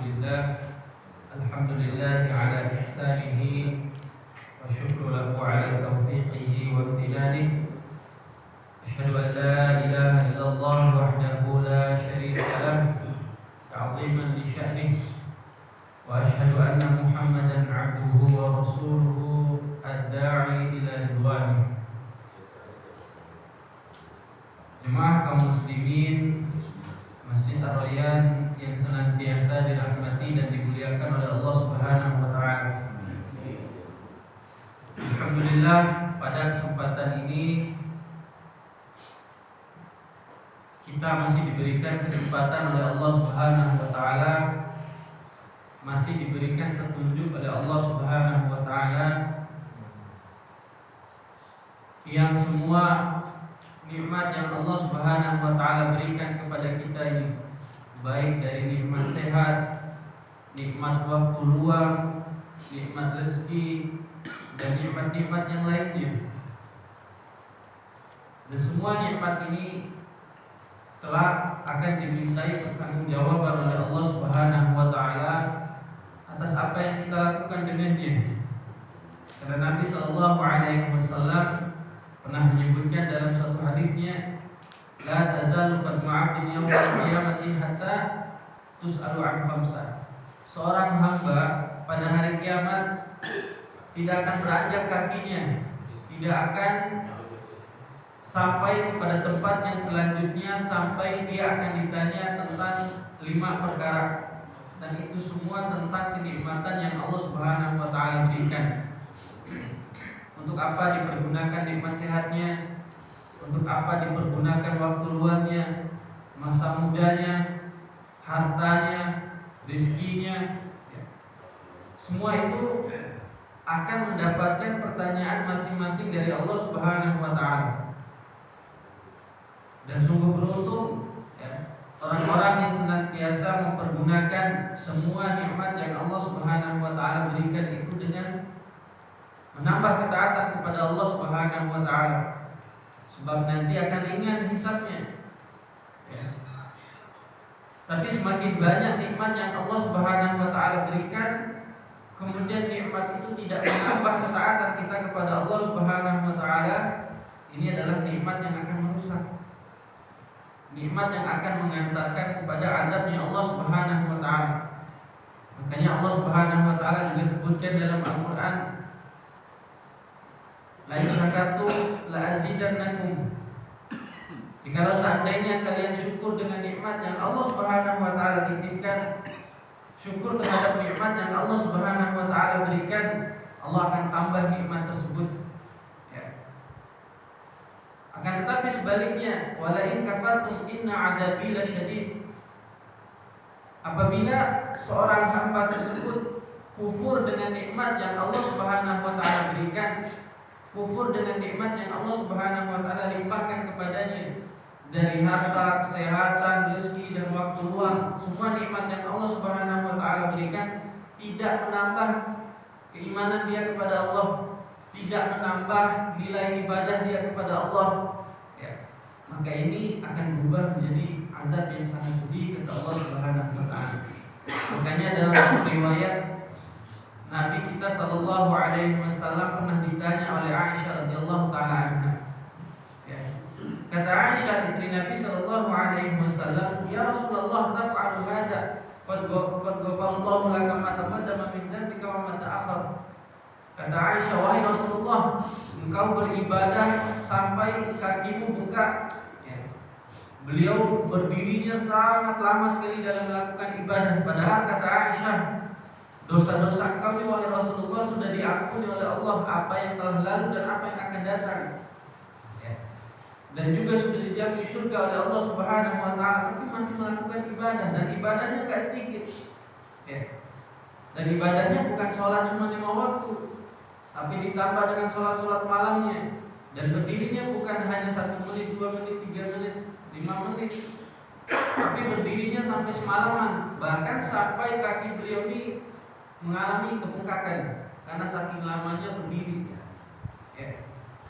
Alhamdulillah ala ihsanihi wa syukru lahu ala taufiqihi wa imtinanihi. Asyhadu an la ilaha illallah wahdahu la syarika lah ta'ziman li sya'nihi wa asyhadu anna Muhammadan 'abduhu wa rasuluhu ad-da'i ila ridwanihi. Jemaah kaum muslimin Masjid Ar-Rayyan yang senantiasa dirahmati dan dimuliakan oleh Allah Subhanahu wa taala. Alhamdulillah, pada kesempatan ini kita masih diberikan kesempatan oleh Allah Subhanahu wa taala, masih diberikan petunjuk oleh Allah Subhanahu wa taala, yang semua nikmat yang Allah Subhanahu wa taala berikan kepada kita ini, baik dari nikmat sehat, nikmat waktu luang, nikmat rezeki, dan nikmat-nikmat yang lainnya. Dan semua nikmat ini telah akan dimintai pertanggungjawaban oleh Allah Subhanahu wa taala atas apa yang kita lakukan dengannya. Karena Nabi sallallahu alaihi wasallam pernah menyebutkan dalam suatu hadisnya, la tazalu qadmu 'abdin yawmal qiyamati hatta tus'alu 'an khamsah. Seorang hamba pada hari kiamat tidak akan beranjak kakinya, tidak akan sampai kepada tempat yang selanjutnya sampai dia akan ditanya tentang 5 perkara, dan itu semua tentang kenikmatan yang Allah Subhanahu wa taala berikan. Untuk apa dipergunakan nikmat sehatnya, untuk apa dipergunakan waktu luangnya, masa mudanya, hartanya, rezekinya, semua itu akan mendapatkan pertanyaan masing-masing dari Allah Subhanahu wa taala. Dan sungguh beruntung orang-orang yang senantiasa mempergunakan semua nikmat yang Allah Subhanahu wa taala berikan itu dengan menambah ketaatan kepada Allah Subhanahu wa taala. Sebab nanti akan ringan hisabnya. Tapi semakin banyak nikmat yang Allah Subhanahu wa taala berikan, kemudian nikmat itu tidak menambah ketaatan kita kepada Allah Subhanahu wa taala, ini adalah nikmat yang akan merusak. Nikmat yang akan mengantarkan kepada azabnya Allah Subhanahu wa taala. Makanya Allah Subhanahu wa taala juga sebutkan dalam Al-Qur'an, la in syakartum la azidannakum. Jikalau seandainya kalian syukur dengan nikmat yang Allah Subhanahu wa taala titipkan, syukur terhadap nikmat yang Allah Subhanahu wa taala berikan, Allah akan tambah nikmat tersebut. Akan tetapi sebaliknya, wala in kafartum inna adzabi lasyadid. Apabila seorang hamba tersebut kufur dengan nikmat yang Allah Subhanahu wa taala berikan, kufur dengan nikmat yang Allah Subhanahu wa taala limpahkan kepadanya dari harta, kesehatan, rezeki dan waktu luang, semua nikmat yang Allah Subhanahu wa taala berikan tidak menambah keimanan dia kepada Allah, tidak menambah nilai ibadah dia kepada Allah, maka ini akan berubah menjadi azab yang sangat pedih kata Allah Subhanahu wa taala. Makanya dalam riwayat Nabi kita sallallahu alaihi wasallam pernah ditanya oleh Aisyah radhiyallahu taala anha. Kata Aisyah istri Nabi sallallahu alaihi wasallam, "Ya Rasulullah, taf'alu hadza? Qad ghafarallahu laka ma taqaddama min dhanbika wa ma ta'akhkhar." Kata Aisyah, "Wahai Rasulullah, engkau beribadah sampai kakimu bengkak." Beliau berdirinya sangat lama sekali dalam melakukan ibadah. Padahal kata Aisyah, dosa-dosa engkau ini wahai Rasulullah sudah diampuni oleh Allah, apa yang telah lalu dan apa yang akan datang, dan juga sudah dijamin surga oleh Allah Subhanahu wa taala, tapi masih melakukan ibadah, dan ibadahnya gak sedikit. Dan ibadahnya bukan sholat cuma 5 waktu, tapi ditambah dengan sholat malamnya. Dan berdirinya bukan hanya 1 menit, 2 menit, 3 menit, 5 menit, tapi berdirinya sampai semalaman. Bahkan sampai kaki beliau ini mengalami kebengkakan karena saking lamanya berdiri.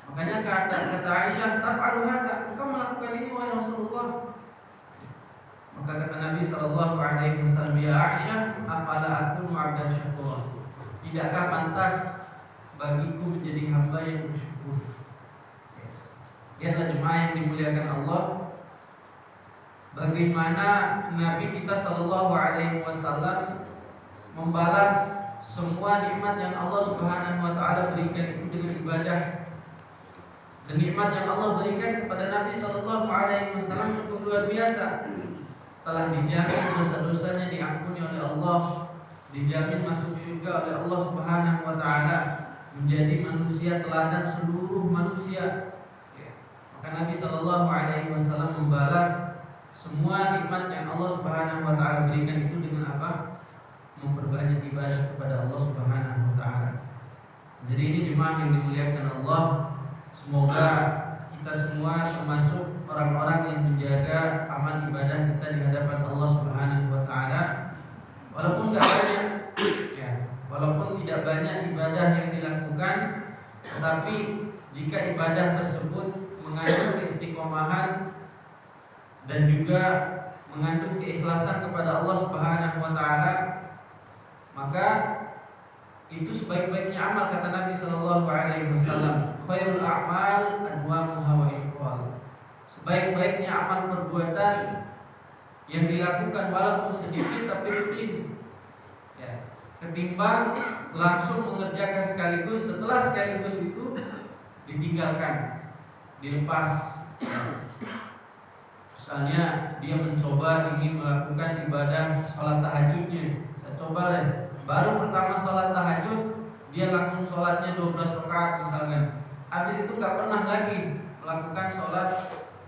Makanya kata Aisyah, taf'alu hadza, engkau melakukan ini wahai Rasulullah. Maka kata Nabi sallallahu alaihi wasallam, "Ya Aisyah, afala akunu 'abdan syakura?" Tidakkah pantas bagiku menjadi hamba yang bersyukur? Lihatlah jemaah yang dimuliakan Allah, bagaimana Nabi kita sallallahu alaihi wasallam membalas semua nikmat yang Allah Subhanahu wa taala berikan itu dengan ibadah. Dan nikmat yang Allah berikan kepada Nabi sallallahu alaihi wasallam sungguh luar biasa. Telah dijamin dosa-dosanya diampuni oleh Allah, dijamin masuk surga oleh Allah Subhanahu wa taala, menjadi manusia teladan seluruh manusia. Maka Nabi sallallahu alaihi wasallam membalas semua nikmat yang Allah Subhanahu wa taala berikan itu dengan apa? Memperbanyak ibadah kepada Allah Subhanahu wa taala. Jadi ini jemaah yang dimuliakan Allah, semoga kita semua termasuk orang-orang yang menjaga amal ibadah kita di hadapan Allah Subhanahu wa taala. Walaupun enggak banyak ya, walaupun tidak banyak ibadah yang dilakukan, tetapi jika ibadah tersebut mengandung keistiqomahan dan juga mengandung keikhlasan kepada Allah Subhanahu wa taala, maka itu sebaik-baiknya amal. Kata Nabi sallallahu alaihi wasallam, khairul a'mal adwamuha wa iqwal. Sebaik-baiknya amal perbuatan yang dilakukan walaupun sedikit tapi rutin, ya, ketimbang langsung mengerjakan sekaligus, setelah sekaligus itu ditinggalkan, dilepas. Misalnya dia mencoba ingin melakukan ibadah sholat tahajudnya, saya coba deh, baru pertama sholat tahajud dia langsung sholatnya 12 rakaat misalkan, habis itu nggak pernah lagi melakukan sholat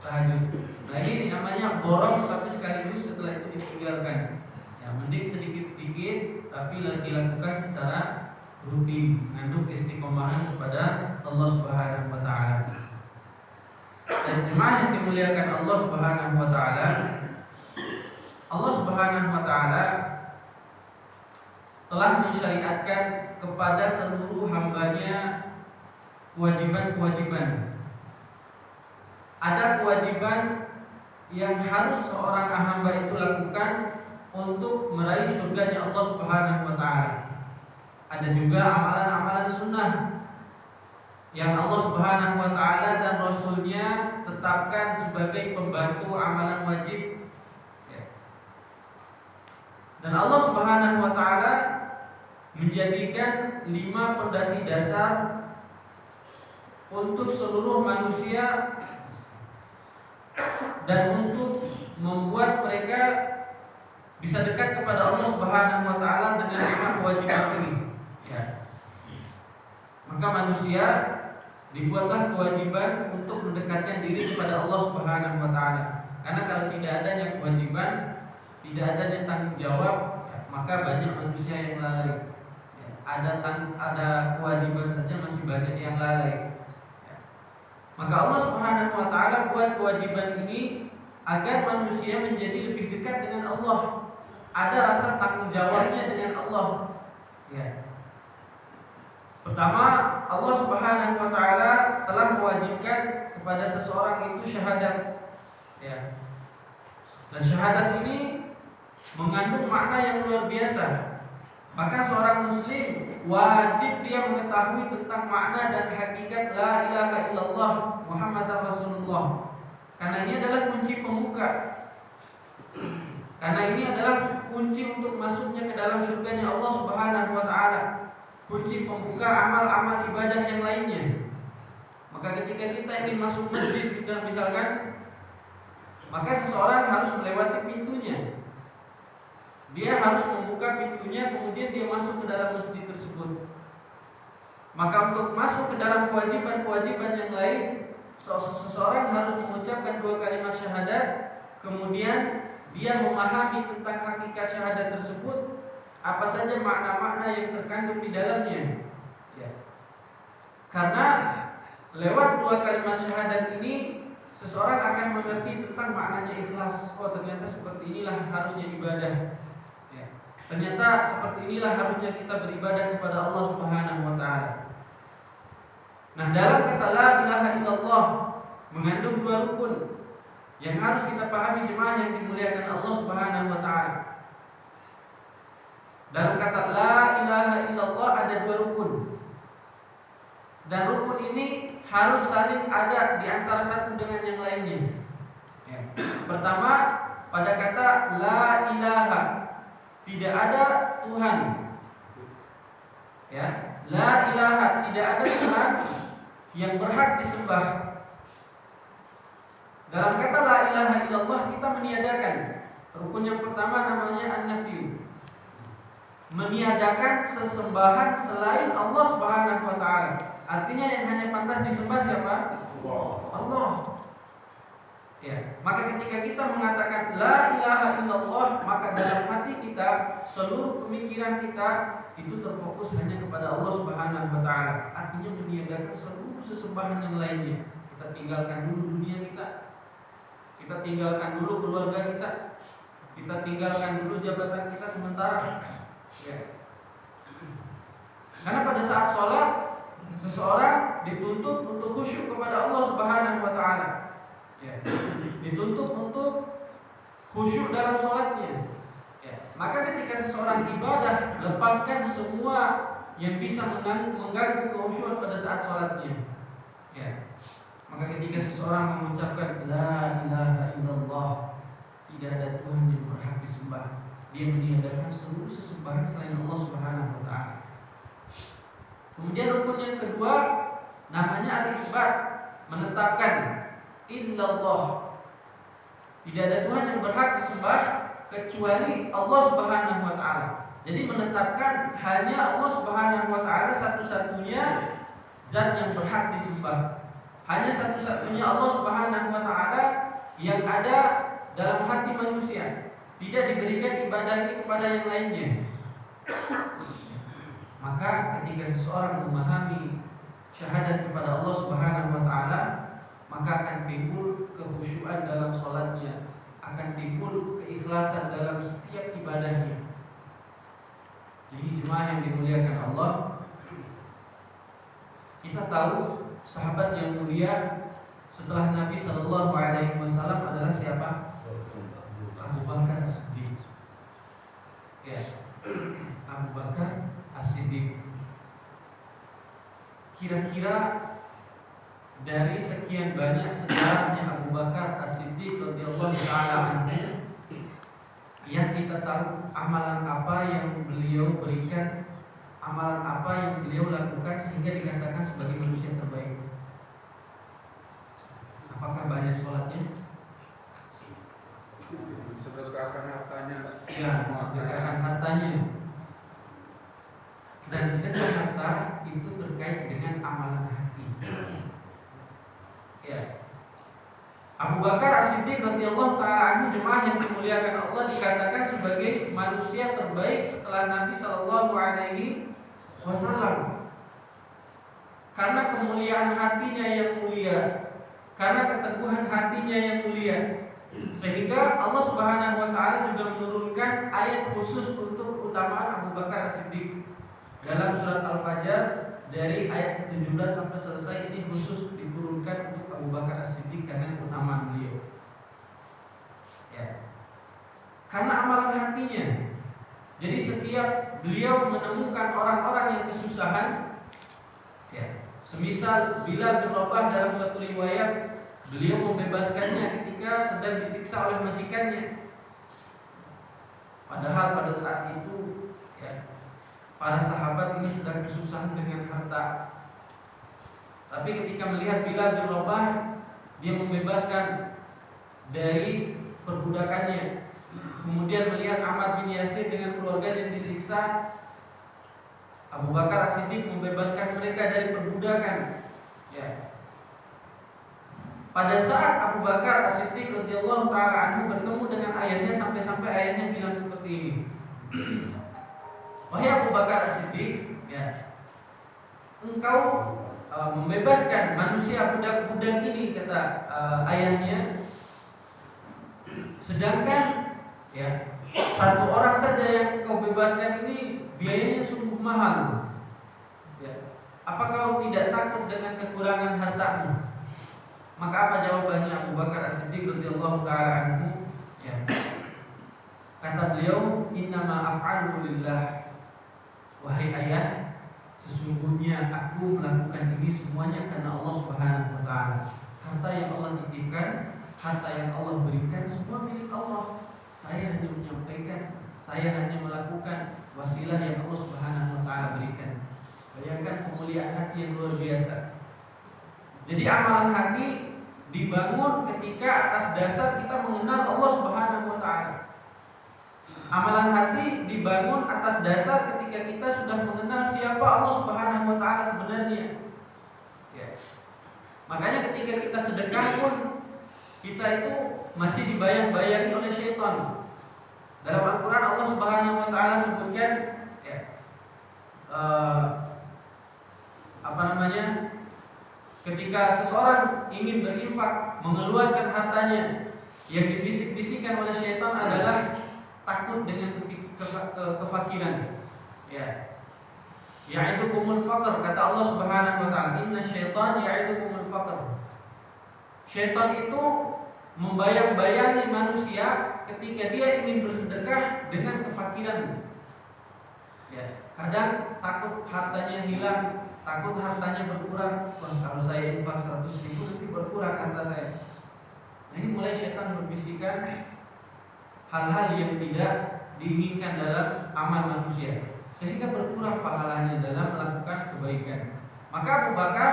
tahajud. Nah ini namanya borong, tapi sekaligus setelah itu ditinggalkan. Ya, mending sedikit-sedikit tapi dilakukan secara rutin, mengandung istiqomahan kepada Allah Subhanahu wa taala. Dan jemaah yang dimuliakan Allah Subhanahu wa taala, Allah Subhanahu wa taala telah mensyariatkan kepada seluruh hambanya kewajiban-kewajiban. Ada kewajiban yang harus seorang hamba itu lakukan untuk meraih surganya Allah Subhanahu wa taala. Ada juga amalan-amalan sunnah yang Allah Subhanahu wa taala dan Rasulnya tetapkan sebagai pembantu amalan wajib. Dan Allah Subhanahu wa taala menjadikan 5 pondasi dasar untuk seluruh manusia dan untuk membuat mereka bisa dekat kepada Allah Subhanahu wa taala dengan 5 kewajiban ini. Ya. Maka manusia dibuatlah kewajiban untuk mendekatkan diri kepada Allah Subhanahu wa taala. Karena kalau tidak adanya kewajiban, tidak adanya tanggung jawab, ya, maka banyak manusia yang lalai. Ya, ada kewajiban saja masih banyak yang lalai. Ya. Maka Allah Subhanahu wa taala buat kewajiban ini agar manusia menjadi lebih dekat dengan Allah. Ada rasa tanggung jawabnya dengan Allah. Ya. Pertama, Allah Subhanahu wa taala telah mewajibkan kepada seseorang itu syahadat. Ya. Dan syahadat ini mengandung makna yang luar biasa. Maka seorang muslim wajib dia mengetahui tentang makna dan hakikat la ilaha illallah Muhammadar Rasulullah. Karena ini adalah kunci pembuka. Karena ini adalah kunci untuk masuknya ke dalam surganya Allah Subhanahu wa taala. Kunci pembuka amal-amal ibadah yang lainnya. Maka ketika kita ingin masuk masjid misalkan, maka seseorang harus melewati pintunya. Dia harus membuka pintunya, kemudian dia masuk ke dalam masjid tersebut. Maka untuk masuk ke dalam kewajiban-kewajiban yang lain, seseorang harus mengucapkan 2 kalimat syahadat, kemudian dia memahami tentang hakikat syahadat tersebut, apa saja makna-makna yang terkandung di dalamnya. Ya. Karena lewat 2 kalimat syahadat ini, seseorang akan mengerti tentang maknanya ikhlas. Oh, ternyata seperti inilah harusnya ibadah. Ya. Ternyata seperti inilah harusnya kita beribadah kepada Allah Subhanahu wa taala. Nah, dalam kata la ilaha illallah mengandung 2 rukun. Yang harus kita pahami jemaah yang dimuliakan Allah Subhanahu wa taala. Dalam kata la ilaha illallah ada 2 rukun. Dan rukun ini harus saling ada di antara satu dengan yang lainnya. Ya. Pertama, pada kata la ilaha, tidak ada Tuhan. Ya, la ilaha, tidak ada Tuhan yang berhak disembah. Dalam kata la ilaha illallah kita meniadakan rukun yang pertama namanya an-nafyu. Meniadakan sesembahan selain Allah Subhanahu wa taala. Artinya yang hanya pantas disembah siapa? Allah. Ya, maka ketika kita mengatakan la ilaha illallah, maka dalam hati kita, seluruh pemikiran kita itu terfokus hanya kepada Allah Subhanahu wa taala. Artinya meniadakan seluruh sesembahan yang lainnya. Kita tinggalkan dulu dunia kita. Kita tinggalkan dulu keluarga kita. Kita tinggalkan dulu jabatan kita sementara. Ya. Karena pada saat sholat seseorang dituntut untuk khusyuk kepada Allah Subhanahu wa taala. Ya. Dituntut untuk khusyuk dalam sholatnya. Ya. Maka ketika seseorang ibadah, lepaskan semua yang bisa mengganggu kekhusyuan pada saat sholatnya. Ya. Maka ketika seseorang mengucapkan la ilaha illallah, tidak ada Tuhan yang berhak disembah, dia meniadakan seluruh sesembahan selain Allah Subhanahu wa taala. Kemudian rukun yang kedua namanya al-itsbat, menetapkan illallah. Tidak ada Tuhan yang berhak disembah kecuali Allah Subhanahu wa taala. Jadi menetapkan hanya Allah Subhanahu wa taala satu-satunya zat yang berhak disembah. Hanya satu-satunya Allah Subhanahu wa taala yang ada dalam hati manusia. Tidak diberikan ibadah ini kepada yang lainnya. Maka ketika seseorang memahami syahadat kepada Allah Subhanahu wa taala, maka akan timbul kekhusyuan dalam salatnya, akan timbul keikhlasan dalam setiap ibadahnya. Jadi jemaah yang dimuliakan Allah, kita tahu sahabat yang mulia setelah Nabi Shallallahu Alaihi Wasallam adalah siapa? Abu Bakar As-Siddiq. Ya, Abu Bakar As-Siddiq. Kira-kira dari sekian banyak sejarahnya Abu Bakar As-Siddiq radhiyallahu taala anhu, yang kita tahu amalan apa yang beliau berikan, amalan apa yang beliau lakukan sehingga dikatakan sebagai manusia terbaik. Apakah banyak sholatnya? Sedekahkan hartanya. Ya, sedekahkan hartanya. Dan sedekah harta itu terkait dengan amalan hati. Ya. Abu Bakar As-Siddiq radhiyallahu taala anhu, jemaah yang dimuliakan Allah, dikatakan sebagai manusia terbaik setelah Nabi Shallallahu Alaihi Wasallam. Karena kemuliaan hatinya yang mulia, karena keteguhan hatinya yang mulia, sehingga Allah Subhanahu wa taala juga menurunkan ayat khusus untuk keutamaan Abu Bakar As-Siddiq dalam surat Al-Fajr dari ayat ke-17 sampai selesai. Ini khusus diturunkan untuk Abu Bakar As-Siddiq karena keutamaan beliau. Ya. Karena amalan hatinya. Jadi setiap beliau menemukan orang-orang yang kesusahan, ya, semisal Bilal bin Rabah dalam suatu riwayat, beliau membebaskannya ketika sedang disiksa oleh majikannya. Padahal pada saat itu, ya, para sahabat ini sedang kesusahan dengan harta. Tapi ketika melihat Bilal bin Rabah, dia membebaskan dari perbudakannya. Kemudian melihat Ammar bin Yasir dengan keluarga yang disiksa, Abu Bakar As-Siddiq membebaskan mereka dari perbudakan. Ya. Pada saat Abu Bakar As-Siddiq radhiyallahu taala anhu bertemu dengan ayahnya, sampai-sampai ayahnya bilang seperti ini. Wahai Abu Bakar As-Siddiq, ya, engkau membebaskan manusia budak-budak ini, kata ayahnya, sedangkan, ya, satu orang saja yang kau bebaskan ini biayanya sungguh mahal. Ya. Apa kau tidak takut dengan kekurangan hartamu? Maka apa jawabannya Abu Bakar As-Siddiq radhiyallahu taala anhu? Ya. Kata beliau, "Innama af'aluhu lillah." Wahai ayah, sesungguhnya aku melakukan ini semuanya karena Allah Subhanahu wa taala. Harta yang Allah titipkan, harta yang Allah berikan semua milik Allah. Saya hanya menyampaikan, saya hanya melakukan wasilah yang Allah Subhanahu wa taala berikan. Bayangkan kemuliaan hati yang luar biasa. Jadi amalan hati dibangun ketika atas dasar kita mengenal Allah Subhanahu wa taala. Amalan hati dibangun atas dasar ketika kita sudah mengenal siapa Allah Subhanahu wa taala sebenarnya. Ya. Makanya ketika kita sedekah pun kita itu masih dibayang-bayangi oleh syaitan. Dalam Al-Qur'an Allah Subhanahu wa taala sebutkan ya, ketika seseorang ingin berinfak, mengeluarkan hartanya, yang dibisik-bisikkan oleh syaitan adalah takut dengan kefakiran. Ya. Ya'idukumul faqr, kata Allah Subhanahu wa taala, "Inna syaitan ya'idukumul faqr." Syaitan itu membayang-bayangi manusia ketika dia ingin bersedekah dengan kefakiran. Ya, kadang takut hartanya hilang, takut hartanya berkurang. Wah, kalau saya infak 100.000 nanti berkurang harta saya. Nah, ini mulai syaitan berbisikkan hal-hal yang tidak diinginkan dalam amal manusia, sehingga berkurang pahalanya dalam melakukan kebaikan. Maka Abu Bakar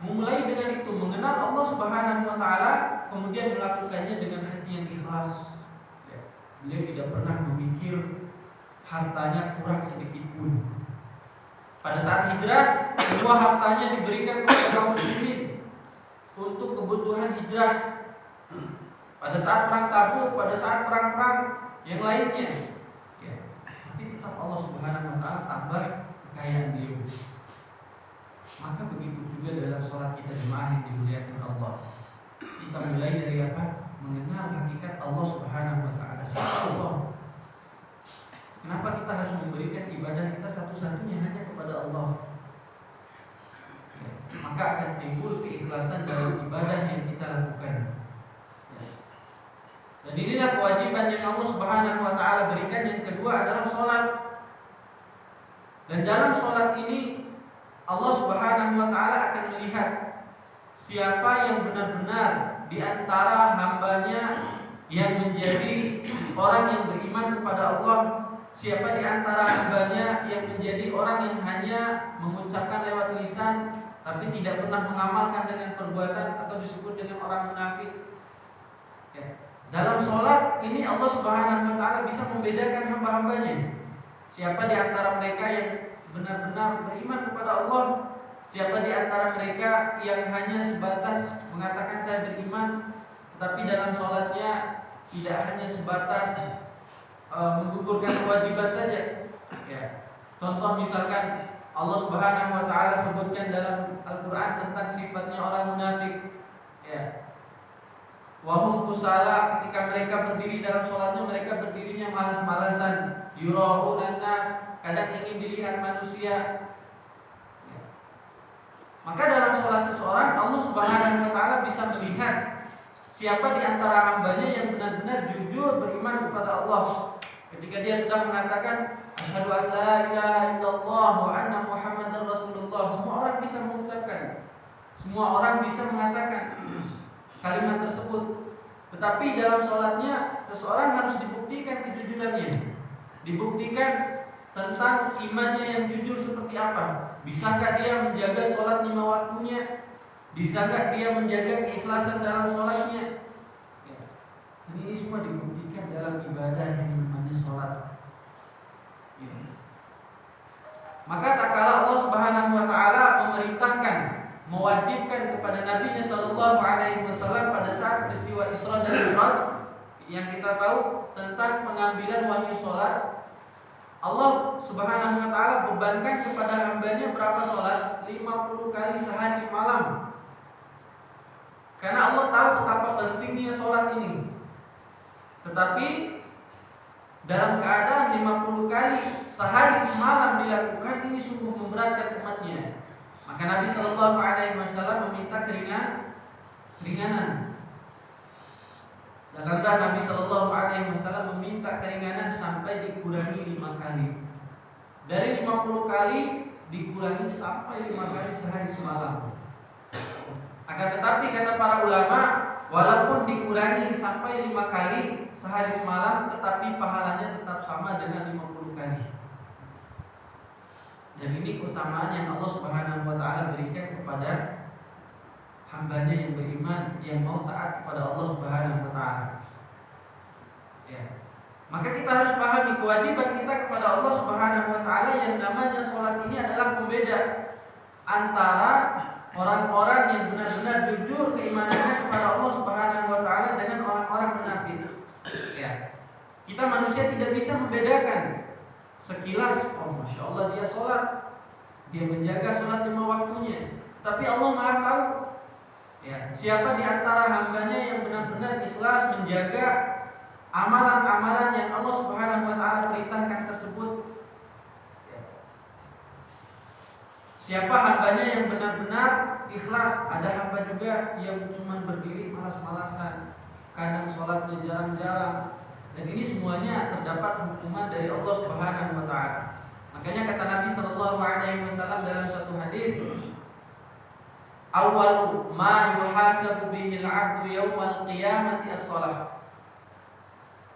memulai dengan itu, mengenal Allah Subhanahu wa taala, kemudian melakukannya dengan hati yang ikhlas. Ya. Beliau tidak pernah memikir hartanya kurang sedikit pun. Pada saat hijrah, semua hartanya diberikan kepada kaum muslimin untuk kebutuhan hijrah. Pada saat perang Tabuk, pada saat perang-perang yang lainnya, ya, tapi tetap Allah Subhanahu wa taala tambah kekayaan beliau. Maka begitu juga dalam sholat kita jemaah yang dimuliakan Allah. Kita mulai dari apa? Mengenal hakikat Allah Subhanahu wa taala. Siapa Allah? Kenapa kita harus memberikan ibadah kita satu-satunya hanya kepada Allah? Ya, maka akan timbul keikhlasan dalam ibadah yang kita lakukan. Dan inilah kewajiban yang Allah Subhanahu wa taala berikan. Yang kedua adalah sholat. Dan dalam sholat ini Allah Subhanahu wa taala akan melihat siapa yang benar-benar di antara hambanya yang menjadi orang yang beriman kepada Allah, siapa di antara hambanya yang menjadi orang yang hanya mengucapkan lewat lisan tapi tidak pernah mengamalkan dengan perbuatan, atau disebut dengan orang munafik. Ya. Dalam sholat ini Allah Subhanahu wa taala bisa membedakan hamba-hambanya. Siapa di antara mereka yang benar-benar beriman kepada Allah, siapa di antara mereka yang hanya sebatas mengatakan saya beriman, tetapi dalam sholatnya tidak hanya sebatas menggugurkan kewajiban saja. Ya. Contoh misalkan Allah Subhanahu wa taala sebutkan dalam Al-Qur'an tentang sifatnya orang munafik. Ya. Wahum kusala, ketika mereka berdiri dalam sholatnya, mereka berdirinya malas-malasan. Yura'unan nas, kadang ingin dilihat manusia. Ya. Maka dalam sholat seseorang, Allah Subhanahu wa taala bisa melihat siapa di antara hambanya yang benar-benar jujur beriman kepada Allah. Ketika dia sudah mengatakan asyhadu an la ilaha illallah wa anna muhammadar rasulullah, semua orang bisa mengucapkan, semua orang bisa mengatakan kalimat tersebut. Tetapi dalam sholatnya seseorang harus dibuktikan kejujurannya, dibuktikan tentang imannya yang jujur seperti apa. Bisakah dia menjaga sholat 5 waktunya? Bisakah dia menjaga keikhlasan dalam sholatnya? Ya. Ini semua dibuktikan dalam ibadah yang namanya sholat. Ya. Maka tak kalah Allah Subhanahu wa taala memerintahkan, mewajibkan kepada Nabi-Nya Sallallahu Alaihi Wasallam pada saat peristiwa Isra dan Mi'raj yang kita tahu tentang pengambilan wahyu sholat. Allah Subhanahu wa taala bebankan kepada hambanya berapa sholat? 50 kali sehari semalam. Karena Allah tahu betapa pentingnya sholat ini. Tetapi dalam keadaan 50 kali sehari semalam dilakukan, ini sungguh memberatkan umatnya. Maka Nabi Shallallahu Alaihi Wasallam meminta keringanan. Dan rendah Nabi Shallallahu Alaihi Wasallam meminta keringanan sampai dikurangi 5 kali. Dari 50 kali dikurangi sampai 5 kali sehari semalam. Akan tetapi kata para ulama, walaupun dikurangi sampai 5 kali sehari semalam, tetapi pahalanya tetap sama dengan 50 kali. Dan ini keutamaan yang Allah Subhanahu wa taala berikan kepada hambanya yang beriman, yang mau taat kepada Allah Subhanahu wa taala. Ya. Maka kita harus pahami kewajiban kita kepada Allah Subhanahu wa taala yang namanya salat ini adalah pembeda antara orang-orang yang benar-benar jujur keimanannya kepada Allah Subhanahu wa taala dengan orang-orang munafik. Ya. Kita manusia tidak bisa membedakan sekilas, oh Masya Allah dia sholat, dia menjaga sholat 5 waktunya. Tapi Allah Maha tahu ya, siapa di antara hambanya yang benar-benar ikhlas menjaga amalan-amalan yang Allah Subhanahu wa taala perintahkan tersebut. Ya. Siapa hambanya yang benar-benar ikhlas. Ada hamba juga yang cuma berdiri malas-malasan, kadang sholatnya jarang-jarang. Dan ini semuanya terdapat hukuman dari Allah Subhanahu wa taala. Makanya kata Nabi sallallahu alaihi wasallam dalam satu hadis, "Awwalu ma yuhasabu bihi al-'abdu yaumal qiyamati as-shalah."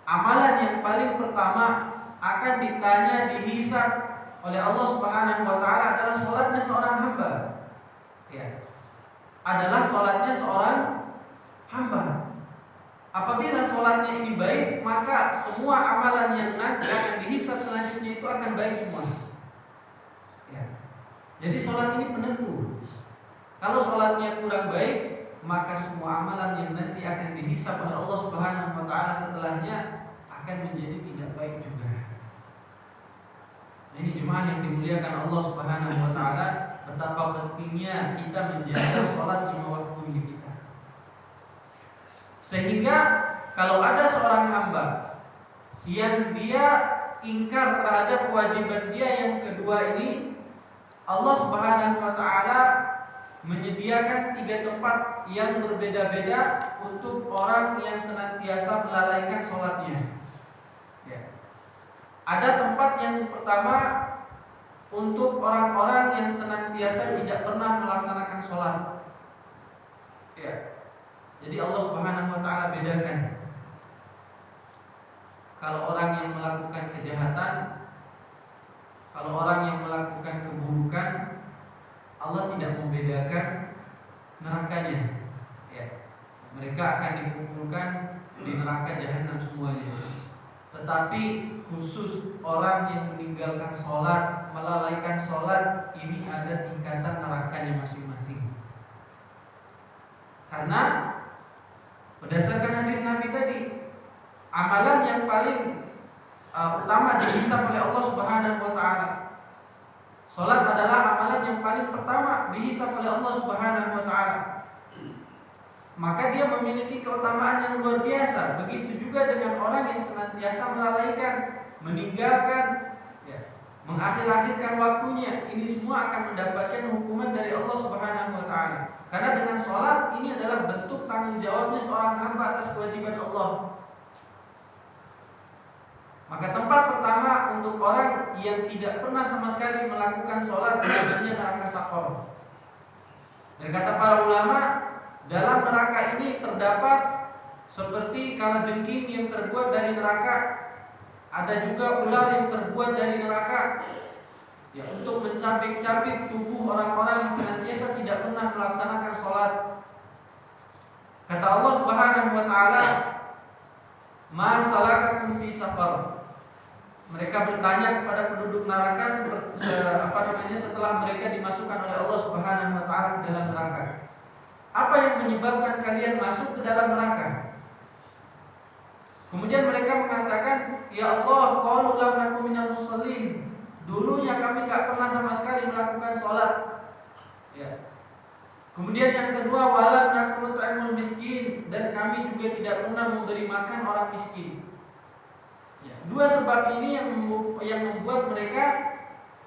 Amalan yang paling pertama akan ditanya, dihisab oleh Allah Subhanahu wa taala adalah salatnya seorang hamba. Ya. Adalah salatnya seorang hamba. Apabila sholatnya ini baik, maka semua amalan yang nanti akan dihisab selanjutnya itu akan baik semua. Ya. Jadi sholat ini penentu. Kalau sholatnya kurang baik, maka semua amalan yang nanti akan dihisab oleh Allah Subhanahu wa taala setelahnya akan menjadi tidak baik juga. Ini jemaah yang dimuliakan Allah Subhanahu wa taala, betapa pentingnya kita menjaga sholat 5 waktu ini kita. Sehingga kalau ada seorang hamba yang dia ingkar terhadap kewajiban dia yang kedua ini, Allah Subhanahu wa taala menyediakan 3 tempat yang berbeda-beda untuk orang yang senantiasa melalaikan sholatnya. Ya. Ada tempat yang pertama untuk orang-orang yang senantiasa tidak pernah melaksanakan sholat. Ya. Jadi Allah Subhanahu wa taala bedakan. Kalau orang yang melakukan kejahatan, kalau orang yang melakukan keburukan, Allah tidak membedakan nerakanya. Ya. Mereka akan dikumpulkan di neraka jahanam semuanya. Tetapi khusus orang yang meninggalkan sholat, melalaikan sholat, ini ada tingkatan nerakanya masing-masing. Karena berdasarkan hadis Nabi tadi, amalan yang paling utama dihisab oleh Allah Subhanahu wa taala. Salat adalah amalan yang paling pertama dihisab oleh Allah Subhanahu wa taala. Maka dia memiliki keutamaan yang luar biasa. Begitu juga dengan orang yang senantiasa melalaikan, meninggalkan, ya, mengakhir-akhirkan waktunya. Ini semua akan mendapatkan hukuman dari Allah Subhanahu wa taala. Karena dengan sholat ini adalah bentuk tanggung jawabnya seorang hamba atas kewajiban Allah. Maka tempat pertama untuk orang yang tidak pernah sama sekali melakukan sholat namanya neraka Saqar. Dan kata para ulama, dalam neraka ini terdapat seperti kalajengking yang terbuat dari neraka. Ada juga ular yang terbuat dari neraka. Ya, untuk mencabik-cabik tubuh orang-orang yang senantiasa tidak pernah melaksanakan sholat. Kata Allah Subhanahu wa taala, "Ma salakakum fi saqar?" Mereka bertanya kepada penduduk neraka setelah mereka dimasukkan oleh Allah Subhanahu wa taala ke dalam neraka. Apa yang menyebabkan kalian masuk ke dalam neraka? Kemudian mereka mengatakan, "Ya Allah, qalu lam nakum minal musallin." Dulunya kami gak pernah sama sekali melakukan sholat. Ya. Kemudian yang kedua, walam nakunu ta'imul miskin, dan kami juga tidak pernah memberi makan orang miskin. Ya. 2 sebab ini yang membuat mereka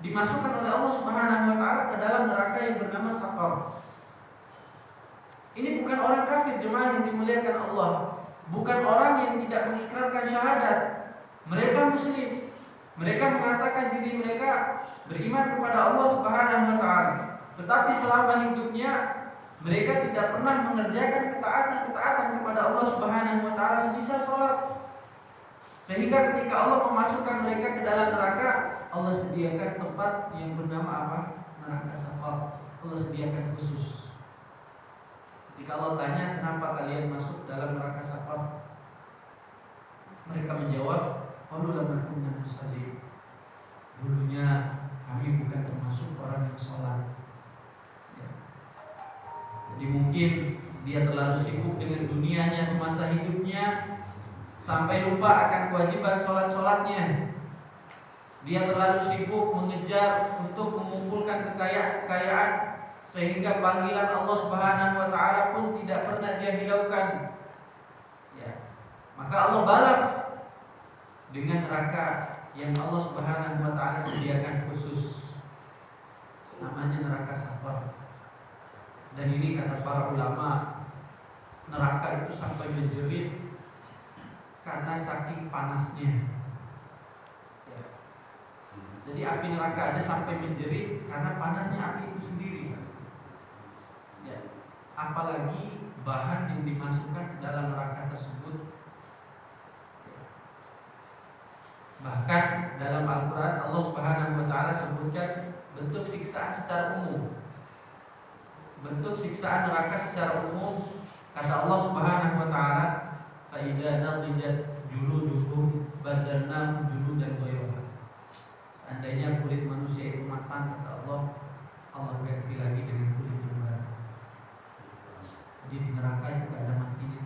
dimasukkan oleh Allah Subhanahu wa taala ke dalam neraka yang bernama Saqar. Ini bukan orang kafir jemaah yang dimuliakan Allah, bukan orang yang tidak mengikrarkan syahadat. Mereka muslim. Mereka mengatakan diri mereka beriman kepada Allah Subhanahu wa taala. Tetapi selama hidupnya mereka tidak pernah mengerjakan ketaatan kepada Allah Subhanahu wa taala semisal salat. Sehingga ketika Allah memasukkan mereka ke dalam neraka, Allah sediakan tempat yang bernama apa? Neraka Saqar. Allah sediakan khusus. Ketika Allah tanya, kenapa kalian masuk dalam neraka Saqar? Mereka menjawab, qalu lam nakunna nusalli. Dulunya kami bukan termasuk orang yang sholat. Ya. Jadi mungkin dia terlalu sibuk dengan dunianya semasa hidupnya sampai lupa akan kewajiban sholat-sholatnya. Dia terlalu sibuk mengejar untuk mengumpulkan kekayaan sehingga panggilan Allah Subhanahu wa taala pun tidak pernah dia hiraukan. Ya. Maka Allah balas dengan neraka yang Allah Subhanahu wa taala sediakan khusus. Namanya neraka Saqar. Dan ini kata para ulama, neraka itu sampai menjerit karena saking panasnya. Ya. Jadi api neraka aja sampai menjerit karena panasnya api itu sendiri. Ya. Apalagi bahan yang dimasukkan ke dalam neraka tersebut. Ya. Bahkan dalam Al-Quran Allah Subhanahu wa taala sebutkan bentuk siksaan secara umum. Bentuk siksaan neraka secara umum, kata Allah Subhanahu wa taala, فَإِذَا نَضِجَتْ جُلُودُهُمْ بَدَّلْنَاهُمْ جُلُودًا غَيْرَهَا. Seandainya kulit manusia itu matang, kata Allah, Allah ganti lagi dengan kulit yang baru. Jadi di neraka itu tidak ada matinya.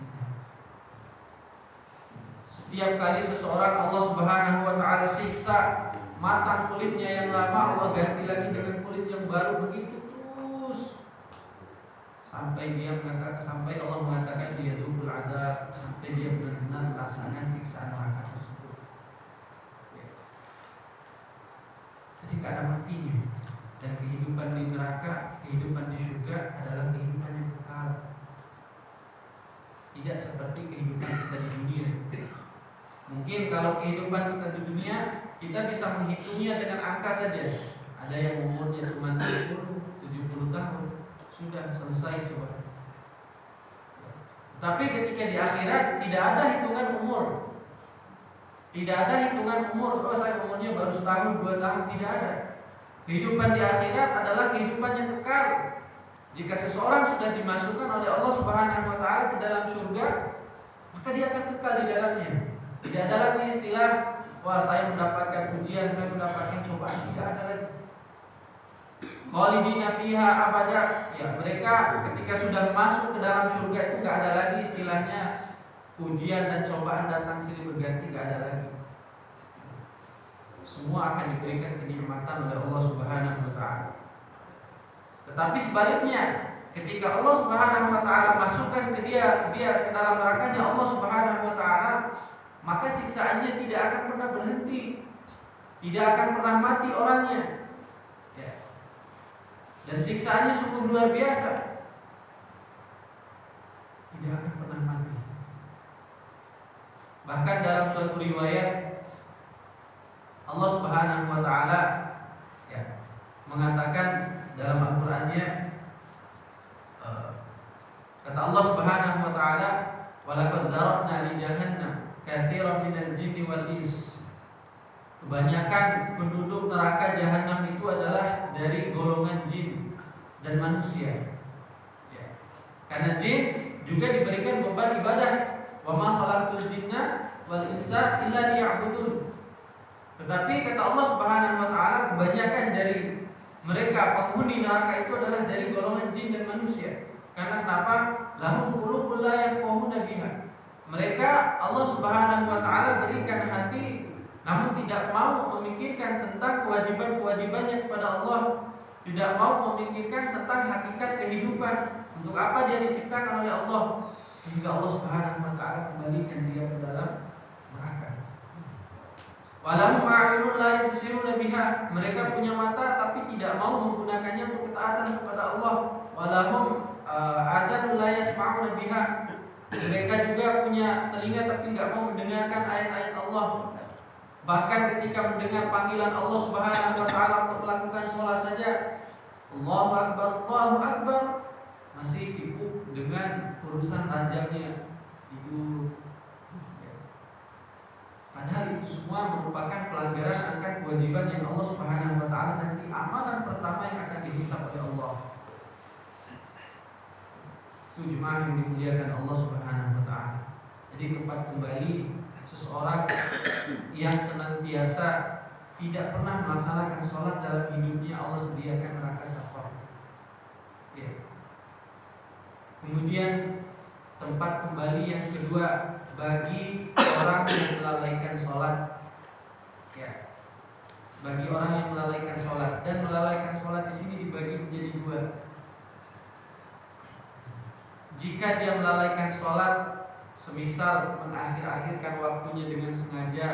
Setiap kali seseorang Allah Subhanahu wa taala siksa, matang kulitnya yang lama, Allah ganti lagi dengan kulit yang baru, begitu terus. Sampai Allah mengatakan dia dzul adzab, sampai dia benar-benar merasakan siksaan neraka tersebut. Ya. Jadi tidak ada matinya. Dan kehidupan di neraka, kehidupan di surga adalah kehidupan yang kekal. Tidak seperti kehidupan kita di dunia. Mungkin kalau kehidupan kita di dunia, kita bisa menghitungnya dengan angka saja. Ada yang umurnya cuma 70 tahun, sudah selesai coba. Tapi ketika di akhirat tidak ada hitungan umur. Tidak ada hitungan umur. Oh, saya umurnya baru setahun, 2 tahun, tidak ada. Kehidupan di akhirat adalah kehidupan yang kekal. Jika seseorang sudah dimasukkan oleh Allah Subhanahu wa taala ke dalam surga, maka dia akan kekal di dalamnya. Tidak ada lagi istilah, wah saya mendapatkan ujian, saya mendapatkan cobaan, tidak ada lagi. Khalidina fiha abada. Ya, mereka ketika sudah masuk ke dalam surga itu enggak ada lagi istilahnya ujian dan cobaan datang silih berganti, enggak ada lagi. Semua akan diberikan kenikmatan oleh Allah Subhanahu wa taala. Tetapi sebaliknya, ketika Allah Subhanahu wa taala masukkan ke dia ke dalam nerakanya Allah Subhanahu wa taala, maka siksaannya tidak akan pernah berhenti. Tidak akan pernah mati orangnya. Dan siksaannya sungguh luar biasa. Tidak akan pernah mati. Bahkan dalam suatu riwayat Allah Subhanahu wa taala mengatakan dalam Al-Qur'annya, kata Allah Subhanahu wa taala, "Walaqad dzara'na li jahannam katsiran minal jinni wal ins." Kebanyakan penduduk neraka jahanam itu adalah dari golongan jin dan manusia. Ya. Karena jin juga diberikan beban ibadah. Wa ma khalaqtul jinna wal insa illa liya'budun. Tetapi kata Allah Subhanahu wa taala, kebanyakan dari mereka penghuni neraka itu adalah dari golongan jin dan manusia. Karena kenapa? Lahum qulubun la yafqahuna biha. Mereka Allah Subhanahu wa taala berikan hati namun tidak mau memikirkan tentang kewajiban-kewajibannya kepada Allah, tidak mau memikirkan tentang hakikat kehidupan, untuk apa dia diciptakan oleh Allah, sehingga Allah Subhanahu wa taala kembalikan dia ke dalam neraka. Walahum a'yunun la yubsiruna biha, mereka punya mata tapi tidak mau menggunakannya untuk ketaatan kepada Allah. Walahum adanun la yasma'una biha, mereka juga punya telinga tapi tidak mau mendengarkan ayat-ayat Allah. Bahkan ketika mendengar panggilan Allah Subhanahu wa taala untuk melakukan sholat saja, Allahu Akbar, masih sibuk dengan urusan ranjangnya tidur. Padahal itu semua merupakan pelanggaran akan kewajiban yang Allah Subhanahu wa taala nanti amalan pertama yang akan dihisab oleh Allah. Itu jemaah yang dimuliakan Allah Subhanahu wa taala. Jadi tempat kembali seseorang yang senantiasa tidak pernah melaksanakan sholat dalam hidupnya, Allah sediakan neraka safar. Ya. Kemudian tempat kembali yang kedua bagi orang yang melalaikan sholat, ya, bagi orang yang melalaikan sholat. Dan melalaikan sholat di sini dibagi menjadi dua. Jika dia melalaikan sholat, semisal mengakhir-akhirkan waktunya dengan sengaja,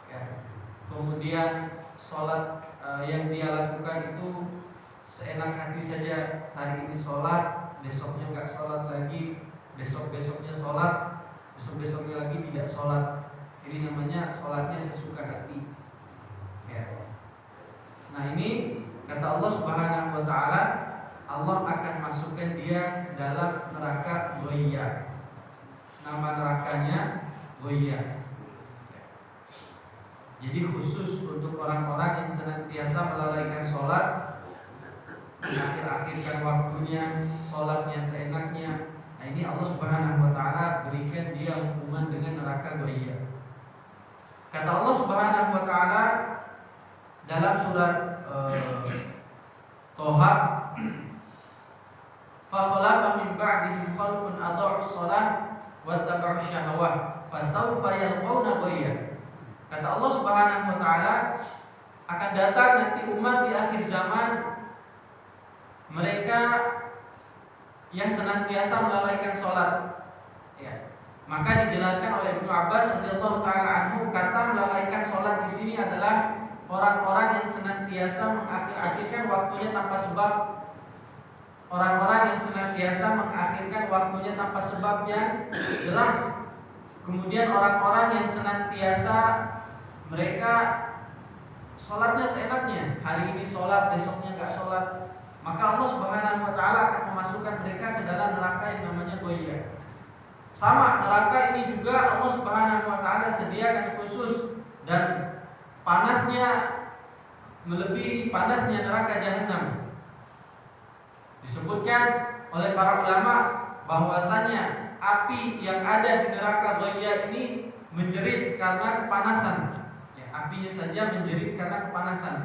ya, kemudian sholat yang dia lakukan itu seenak hati saja, hari ini sholat, besoknya nggak sholat lagi, besoknya sholat, besoknya lagi tidak sholat. Ini namanya sholatnya sesuka hati, ya. Nah ini kata Allah Subhanahu wa taala, Allah akan masukkan dia dalam neraka Ghoiyya. Nama nerakanya Ghoiyya. Jadi khusus untuk orang-orang yang senantiasa melalaikan sholat, mengakhir-akhirkan waktunya, sholatnya seenaknya. Nah ini Allah Subhanahu wa taala berikan dia hukuman dengan neraka Ghoiyya. Kata Allah Subhanahu wa taala dalam surat Toha, fa khalafa min ba'dihim khalfun adha'us shalah wattaba'us syahawat fasawfa yalqawna ghayya. Kata Allah Subhanahu wa taala, akan datang nanti umat di akhir zaman, mereka yang senantiasa melalaikan sholat, ya. Maka dijelaskan oleh Ibnu Abbas radhiyallahu taala anhu, kata melalaikan sholat di sini adalah orang-orang yang senantiasa mengakhir-akhirkan waktunya tanpa sebab. Orang-orang yang senantiasa mengakhirkan waktunya tanpa sebab yang jelas. Kemudian orang-orang yang senantiasa mereka sholatnya seenaknya, hari ini sholat, besoknya nggak sholat. Maka Allah Subhanahu wa taala akan memasukkan mereka ke dalam neraka yang namanya Ghoiyya. Sama, neraka ini juga Allah Subhanahu wa taala sediakan khusus, dan panasnya melebihi panasnya neraka Jahannam. Disebutkan oleh para ulama bahwasanya api yang ada di neraka Ghoiyya ini menjerit karena kepanasan. Ya, apinya saja menjerit karena kepanasan.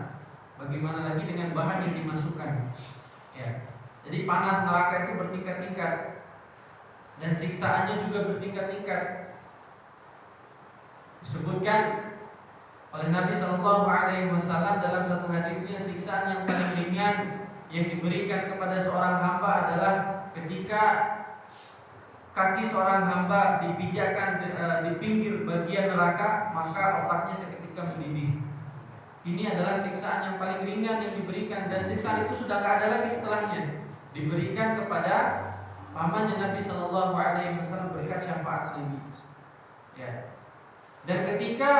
Bagaimana lagi dengan bahan yang dimasukkan? Ya. Jadi panas neraka itu bertingkat-tingkat dan siksaannya juga bertingkat-tingkat. Disebutkan oleh Nabi Shallallahu Alaihi Wasallam dalam satu hadisnya, siksaan yang paling ringan yang diberikan kepada seorang hamba adalah ketika kaki seorang hamba dipijakkan di pinggir bagian neraka, maka otaknya seketika mendidih. Ini adalah siksaan yang paling ringan yang diberikan, dan siksaan itu sudah tidak ada lagi setelahnya. Diberikan kepada pamannya Nabi Shallallahu Alaihi Wasallam berkat syafaat Nabi. Ya. Dan ketika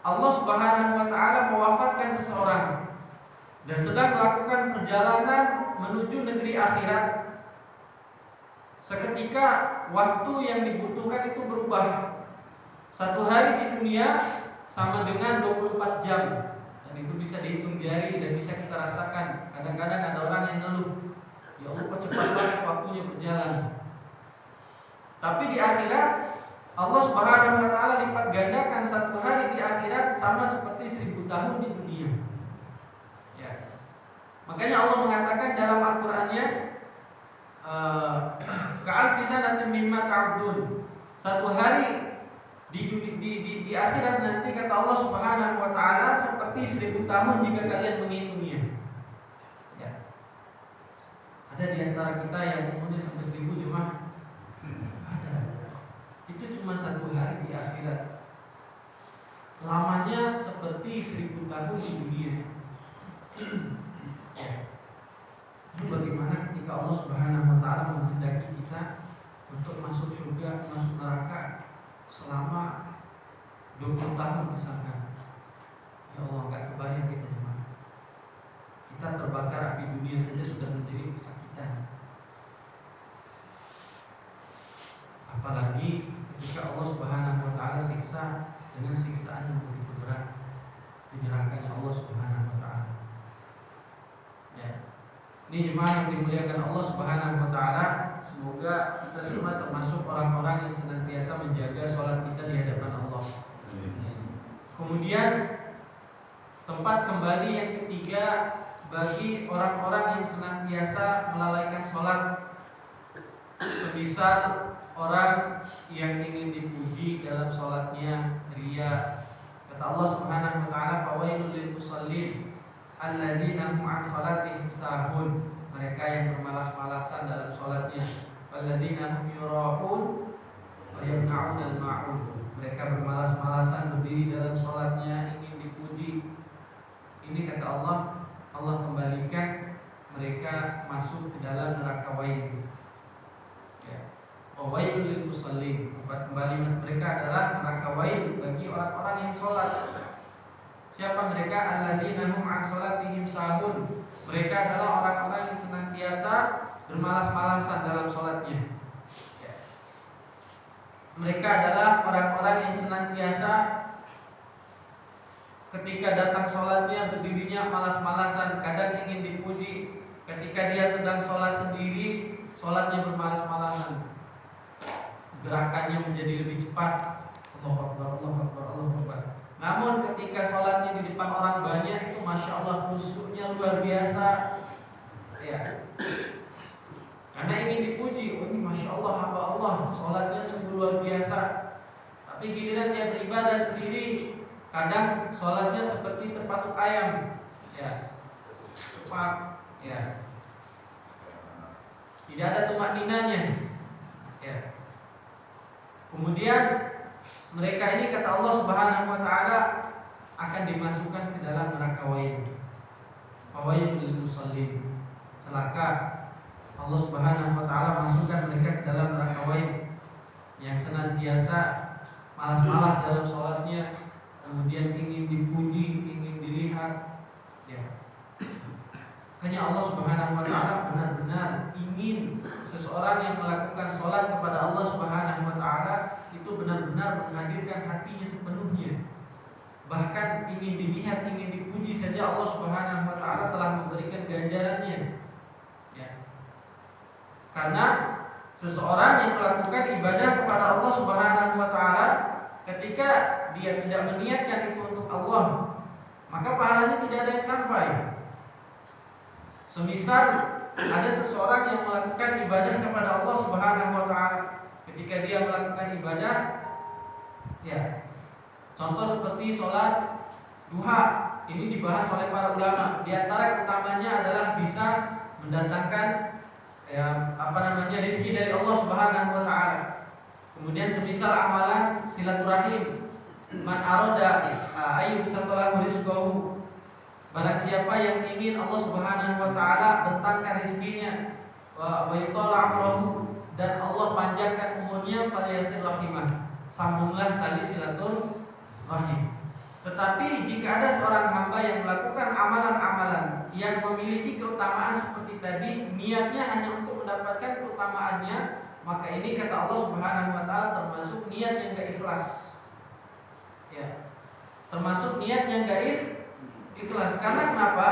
Allah Subhanahu Wa Taala mewafatkan seseorang dan sedang melakukan perjalanan menuju negeri akhirat, seketika waktu yang dibutuhkan itu berubah. Satu hari di dunia sama dengan 24 jam. Dan itu bisa dihitung jari dan bisa kita rasakan. Kadang-kadang ada orang yang ngeluh, ya Allah kok cepat banget waktunya berjalan. Tapi di akhirat Allah Subhanahu wa taala lipat gandakan satu hari di akhirat sama seperti 1000 tahun di dunia. Ya. Makanya Allah mengatakan dalam Al-Qur'annya, ka'alfi sanatin mimma ta'udun. Satu hari di akhirat nanti kata Allah Subhanahu wa taala seperti 1000 tahun jika kalian menghitungnya. Ya. Ada di antara kita yang umurnya sampai 1000 jemaah? Ada. Itu cuma satu hari di akhirat. lamanya seperti 1000 tahun di dunia. Ya. Itu bagaimana ketika Allah Subhanahu wa taala menghendaki kita untuk masuk surga, masuk neraka selama 20 tahun misalkan. Ya Allah, enggak kebayang kita gimana. Kita terbakar api dunia saja sudah menjadi kesakitan. Apalagi ketika Allah Subhanahu wa taala siksa dengan siksaan yang begitu berat di nerakanya Allah Subhanahu wa taala. Ya. Ini jemaah yang dimuliakan Allah Subhanahu wa taala, semoga kita semua termasuk orang-orang yang senantiasa menjaga sholat kita di hadapan Allah. Kemudian tempat kembali yang ketiga bagi orang-orang yang senantiasa melalaikan sholat, semisal orang yang ingin dipuji dalam sholatnya riya. Kata Allah Subhanahu wa taala, fawailul lil musallin alladzina hum an sholatihim sahun. Mereka yang bermalas-malasan dalam sholatnya. Walladzina hum yura'un wa yamna'unal ma'un. Mereka bermalas-malasan berdiri dalam sholatnya, ingin dipuji. Ini kata Allah, Allah kembalikan mereka masuk ke dalam neraka wail. Ya. Wailul lil musallin. Tempat kembali mereka adalah neraka wail bagi orang-orang yang sholat. Siapa mereka? Alladzina hum an sholatihim sahun. Mereka adalah orang-orang yang senantiasa bermalas-malasan dalam sholatnya. Ya. Mereka adalah orang-orang yang senantiasa ketika datang sholatnya berdirinya malas-malasan, kadang ingin dipuji. Ketika dia sedang sholat sendiri, sholatnya bermalas-malasan, gerakannya menjadi lebih cepat. Allahu Akbar, Allahu Akbar, Allahu Akbar. Namun ketika sholatnya di depan orang banyak itu masya Allah khusyuknya luar biasa. Ya. Karena ingin dipuji, oh ini masya Allah hamba Allah, sholatnya sungguh luar biasa. Tapi giliran dia beribadah sendiri, kadang sholatnya seperti terpatuk ayam. Ya. Cepat. Ya. Tidak ada tumakninanya. Ya. Kemudian mereka ini kata Allah Subhanahu wa taala akan dimasukkan ke dalam neraka wail. Fawailul lil musallin. Celaka. Allah Subhanahu wa taala masukkan mereka ke dalam neraka wail yang senantiasa malas-malas dalam sholatnya, kemudian ingin dipuji, ingin dilihat. Ya. Hanya Allah Subhanahu wa taala benar-benar ingin seseorang yang melakukan sholat kepada Allah Subhanahu wa taala itu benar-benar menghadirkan hatinya sepenuhnya. Bahkan ingin dilihat, ingin dipuji saja Allah Subhanahu wa taala telah memberikan ganjarannya. Ya. Karena seseorang yang melakukan ibadah kepada Allah Subhanahu wa taala ketika dia tidak meniatkan itu untuk Allah, maka pahalanya tidak ada yang sampai. Semisal ada seseorang yang melakukan ibadah kepada Allah Subhanahu wa taala, ketika dia melakukan ibadah, ya, contoh seperti sholat duha, ini dibahas oleh para ulama. Di antara utamanya adalah bisa mendatangkan rezeki dari Allah Subhanahu wa taala. Kemudian semisal amalan silaturahim, man arada ayyub safalahu rizqahu. Barang siapa yang ingin Allah Subhanahu wa taala bentangkan rezekinya, wa yutala amruhu, dan Allah panjangkan umurnya, falyasir rahimah, sambunglah tali silaturahim. Tetapi jika ada seorang hamba yang melakukan amalan-amalan yang memiliki keutamaan seperti tadi, niatnya hanya untuk mendapatkan keutamaannya, maka ini kata Allah Subhanahu wa taala termasuk niat yang enggak ikhlas. Ya. Termasuk niat yang enggak ikhlas. Karena kenapa?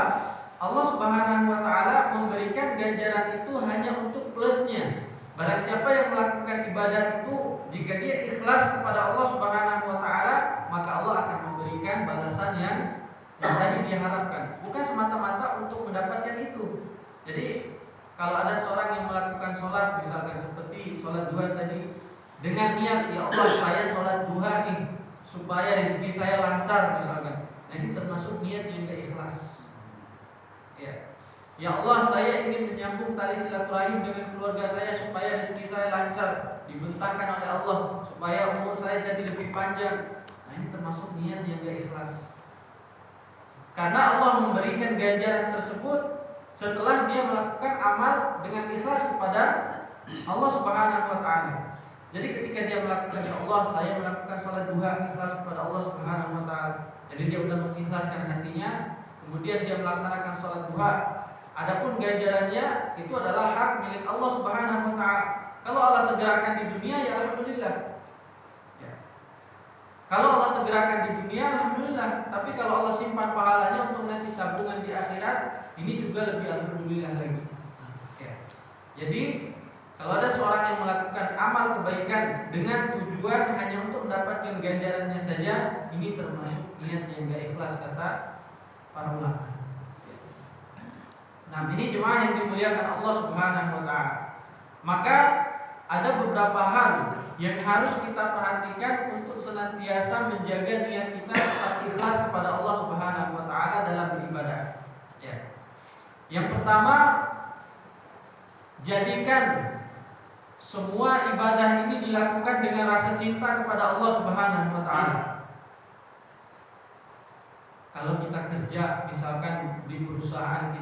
Allah Subhanahu wa taala memberikan ganjaran itu hanya untuk plusnya. Barang siapa yang melakukan ibadah itu, jika dia ikhlas kepada Allah Subhanahu wa taala, maka Allah akan memberikan balasan yang tadi dia harapkan. Bukan semata-mata untuk mendapatkan itu. Jadi kalau ada seorang yang melakukan sholat, misalkan seperti sholat duha tadi, dengan niat, ya Allah saya sholat duha nih supaya rezeki saya lancar misalkan. Nah ini termasuk niat yang gak ikhlas. Ya Allah saya ingin menyambung tali silaturahim dengan keluarga saya supaya rezeki saya lancar, dibentangkan oleh Allah supaya umur saya jadi lebih panjang. Nah Nah, ini termasuk niat yang gak ikhlas. Karena Allah memberikan ganjaran tersebut setelah dia melakukan amal dengan ikhlas kepada Allah Subhanahu wa taala. Jadi ketika dia melakukan, ya Allah, saya melakukan salat duha ikhlas kepada Allah Subhanahu wa taala. Jadi dia sudah mengikhlaskan hatinya, kemudian dia melaksanakan salat duha. Adapun ganjarannya itu adalah hak milik Allah Subhanahu wa taala. Kalau Allah segerakan di dunia, ya alhamdulillah. Ya. Kalau Allah segerakan di dunia, alhamdulillah. Tapi kalau Allah simpan pahalanya untuk nanti tabungan di akhirat, ini juga lebih alhamdulillah lagi. Ya. Jadi kalau ada seorang yang melakukan amal kebaikan dengan tujuan hanya untuk mendapatkan ganjarannya saja, ini termasuk niat yang gak ikhlas kata para ulama. Nah, ini jemaah yang dimuliakan Allah Subhanahu wa taala. Maka ada beberapa hal yang harus kita perhatikan untuk senantiasa menjaga niat kita tetap ikhlas kepada Allah Subhanahu wa taala dalam beribadah. Ya. Yang pertama, jadikan semua ibadah ini dilakukan dengan rasa cinta kepada Allah Subhanahu wa taala. Kalau kita kerja misalkan di perusahaan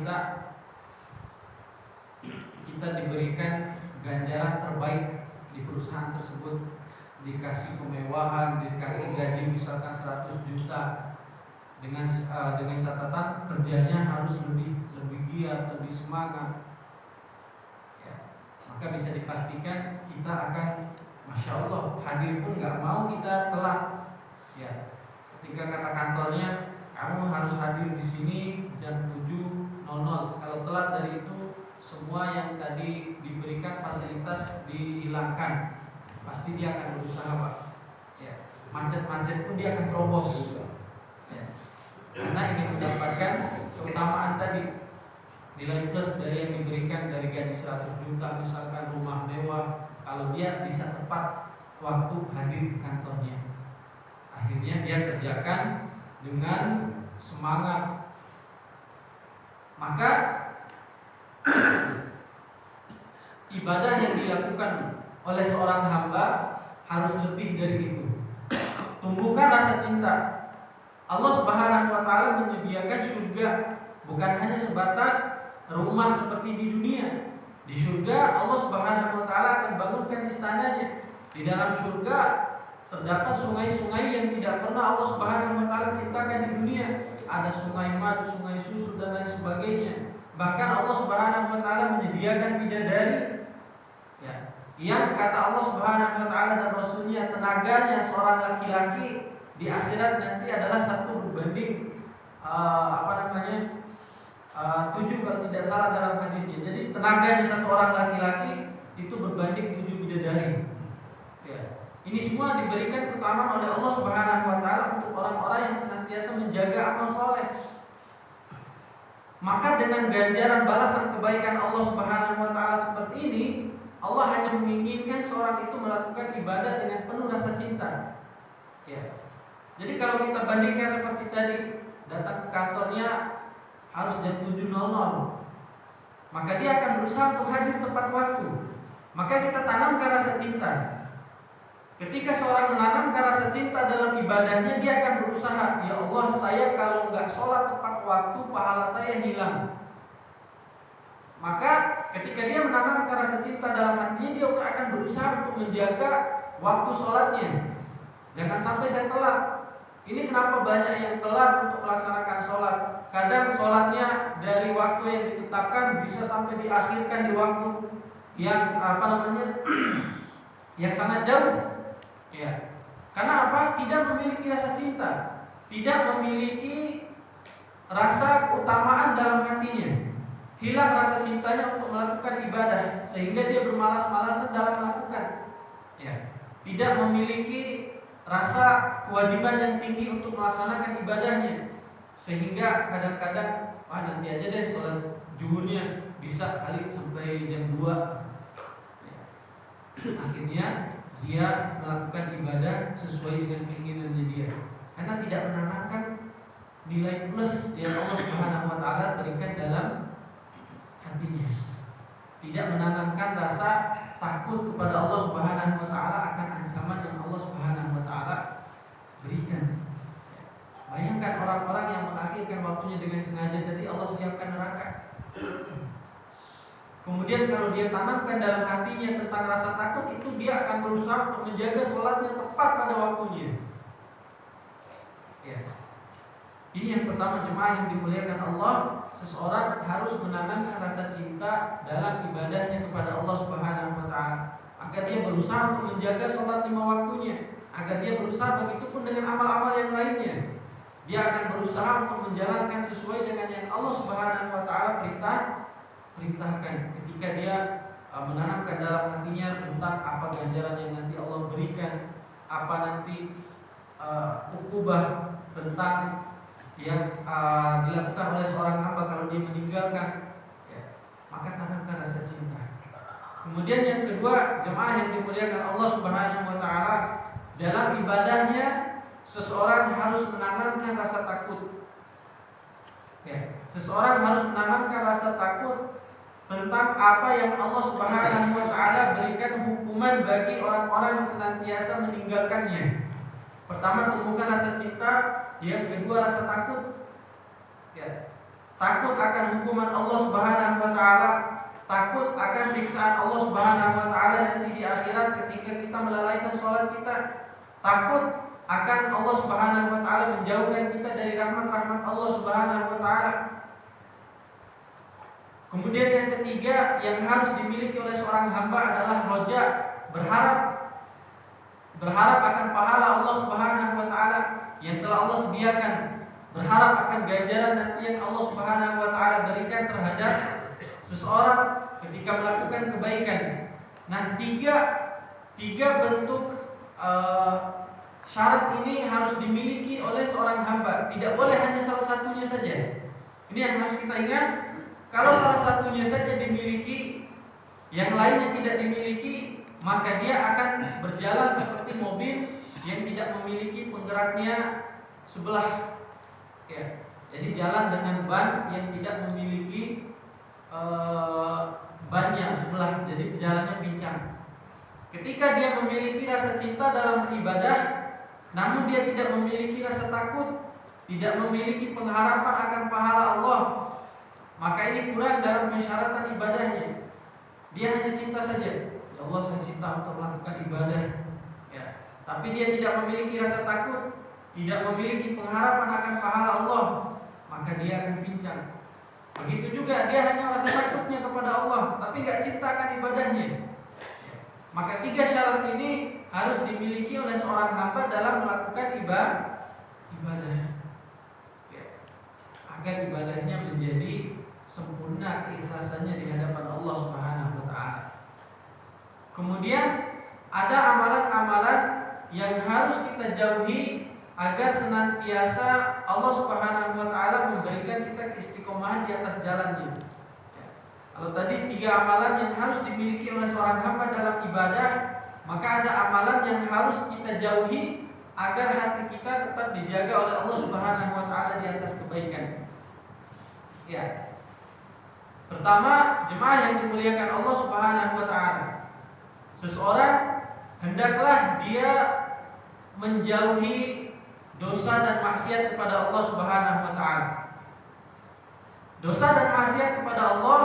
kita diberikan ganjaran terbaik di perusahaan tersebut, dikasih kemewahan, dikasih gaji misalkan 100 juta dengan catatan kerjanya harus lebih giat, lebih semangat. Maka bisa dipastikan kita akan, masya Allah, hadir pun nggak mau kita telat. Ya, ketika kata kantornya kamu harus hadir di sini jam 7.00. Kalau telat dari itu, semua yang tadi diberikan fasilitas dihilangkan. Pasti dia akan berusaha, Pak. Ya, macet-macet pun dia akan terobos. Ya. Karena ini mendapatkan keutamaan tadi. Nilai plus dari yang diberikan dari gaji 100 juta, misalkan rumah mewah, kalau dia bisa tepat waktu hadir di kantornya, akhirnya dia kerjakan dengan semangat. Maka ibadah yang dilakukan oleh seorang hamba harus lebih dari itu. Tumbuhkan rasa cinta. Allah Subhanahu wa taala menyediakan surga bukan hanya sebatas rumah seperti di dunia. Di surga Allah Subhanahu wa taala akan bangunkan istananya. Di dalam surga terdapat sungai-sungai yang tidak pernah Allah Subhanahu wa taala ciptakan di dunia. Ada sungai madu, sungai susu dan lain sebagainya. Bahkan Allah Subhanahu wa taala menyediakan bidadari, ya, yang kata Allah Subhanahu wa taala dan Rasulnya, tenaganya seorang laki-laki di akhirat nanti adalah 1 berbanding 7 kalau tidak salah dalam hadisnya. Jadi tenaganya satu orang laki-laki itu berbanding 7 bidadari. Ya. Ini semua diberikan keutamaan oleh Allah Subhanahu wa taala untuk orang-orang yang senantiasa menjaga amal soleh. Maka dengan ganjaran balasan kebaikan Allah Subhanahu wa taala seperti ini, Allah hanya menginginkan seorang itu melakukan ibadah dengan penuh rasa cinta. Ya. Jadi kalau kita bandingkan seperti tadi, datang ke kantornya harus jam 7.00, maka dia akan berusaha untuk hadir tepat waktu. Maka kita tanamkan rasa cinta. Ketika seorang menanamkan rasa cinta dalam ibadahnya, dia akan berusaha, ya Allah, saya kalau nggak sholat tepat waktu, pahala saya hilang. Maka ketika dia menanamkan rasa cinta dalam hatinya, dia akan berusaha untuk menjaga waktu sholatnya. Jangan sampai saya telat. Ini kenapa banyak yang telat untuk melaksanakan sholat. Kadang sholatnya dari waktu yang ditetapkan bisa sampai diakhirkan di waktu yang yang sangat jauh. Ya. Karena apa? Tidak memiliki rasa cinta, tidak memiliki rasa keutamaan dalam hatinya. Hilang rasa cintanya untuk melakukan ibadah, sehingga dia bermalas-malasan dalam melakukan. Ya. Tidak memiliki rasa kewajiban yang tinggi untuk melaksanakan ibadahnya, sehingga kadang-kadang nanti aja deh sholat zuhurnya, bisa kali sampai jam 2. Ya. Akhirnya dia melakukan ibadah sesuai dengan keinginannya dia, karena tidak menanamkan nilai plus yang Allah Subhanahu wa taala berikan dalam hatinya. Tidak menanamkan rasa takut kepada Allah Subhanahu wa taala akan ancaman yang Allah Subhanahu wa taala berikan. Bayangkan orang-orang yang mengakhirkan waktunya dengan sengaja, jadi Allah siapkan neraka. Kemudian kalau dia tanamkan dalam hatinya tentang rasa takut, itu dia akan berusaha untuk menjaga sholatnya tepat pada waktunya. Ya. Ini yang pertama, jemaah yang dimuliakan Allah, seseorang harus menanamkan rasa cinta dalam ibadahnya kepada Allah Subhanahu wa taala, agar dia berusaha untuk menjaga sholat 5 waktunya, agar dia berusaha begitupun dengan amal-amal yang lainnya. Dia akan berusaha untuk menjalankan sesuai dengan yang Allah Subhanahu wa taala perintahkan. Ketika dia menanamkan dalam hatinya tentang apa ganjaran yang nanti Allah berikan, apa nanti ukubah tentang yang dilakukan oleh seorang hamba kalau dia meninggalkan, ya, maka tanamkan rasa cinta. Kemudian yang kedua, jemaah yang dimuliakan Allah Subhanahu wa taala, dalam ibadahnya seseorang harus menanamkan rasa takut. Ya, seseorang harus menanamkan rasa takut tentang apa yang Allah Subhanahu wa taala berikan hukuman bagi orang-orang yang senantiasa meninggalkannya. Pertama, tumbuhkan rasa cinta, yang kedua rasa takut. Ya, takut akan hukuman Allah Subhanahu wa taala, takut akan siksaan Allah Subhanahu wa taala nanti di akhirat ketika kita melalaikan sholat kita. Takut akan Allah Subhanahu wa taala menjauhkan kita dari rahmat-rahmat Allah Subhanahu wa taala. Kemudian yang ketiga yang harus dimiliki oleh seorang hamba adalah roja, berharap akan pahala Allah Subhanahu wa taala yang telah Allah sediakan, berharap akan ganjaran nanti yang Allah Subhanahu wa taala berikan terhadap seseorang ketika melakukan kebaikan. Nah, tiga bentuk syarat ini harus dimiliki oleh seorang hamba. Tidak boleh hanya salah satunya saja. Ini yang harus kita ingat. Kalau salah satunya saja dimiliki, yang lainnya tidak dimiliki, maka dia akan berjalan seperti mobil yang tidak memiliki penggeraknya sebelah. Ya, jadi jalan dengan ban yang tidak memiliki bannya sebelah, jadi jalannya pincang. Ketika dia memiliki rasa cinta dalam beribadah, namun dia tidak memiliki rasa takut, tidak memiliki pengharapan akan pahala Allah, maka ini kurang dalam persyaratan ibadahnya. Dia hanya cinta saja, ya Allah saya cinta untuk melakukan ibadah, ya, tapi dia tidak memiliki rasa takut, tidak memiliki pengharapan akan pahala Allah, maka dia akan pincang. Begitu juga dia hanya rasa takutnya kepada Allah, tapi nggak cinta akan ibadahnya. Maka tiga syarat ini harus dimiliki oleh seorang hamba dalam melakukan ibadah, ya, agar ibadahnya menjadi sempurna, keikhlasannya di hadapan Allah Subhanahu wa taala. Kemudian ada amalan-amalan yang harus kita jauhi agar senantiasa Allah Subhanahu wa taala memberikan kita keistiqomahan di atas jalannya. Ya. Kalau tadi tiga amalan yang harus dimiliki oleh seorang hamba dalam ibadah, maka ada amalan yang harus kita jauhi agar hati kita tetap dijaga oleh Allah Subhanahu wa taala di atas kebaikan. Ya. Pertama, jemaah yang dimuliakan Allah Subhanahu wa taala, seseorang hendaklah dia menjauhi dosa dan maksiat kepada Allah Subhanahu wa taala. Dosa dan maksiat kepada Allah,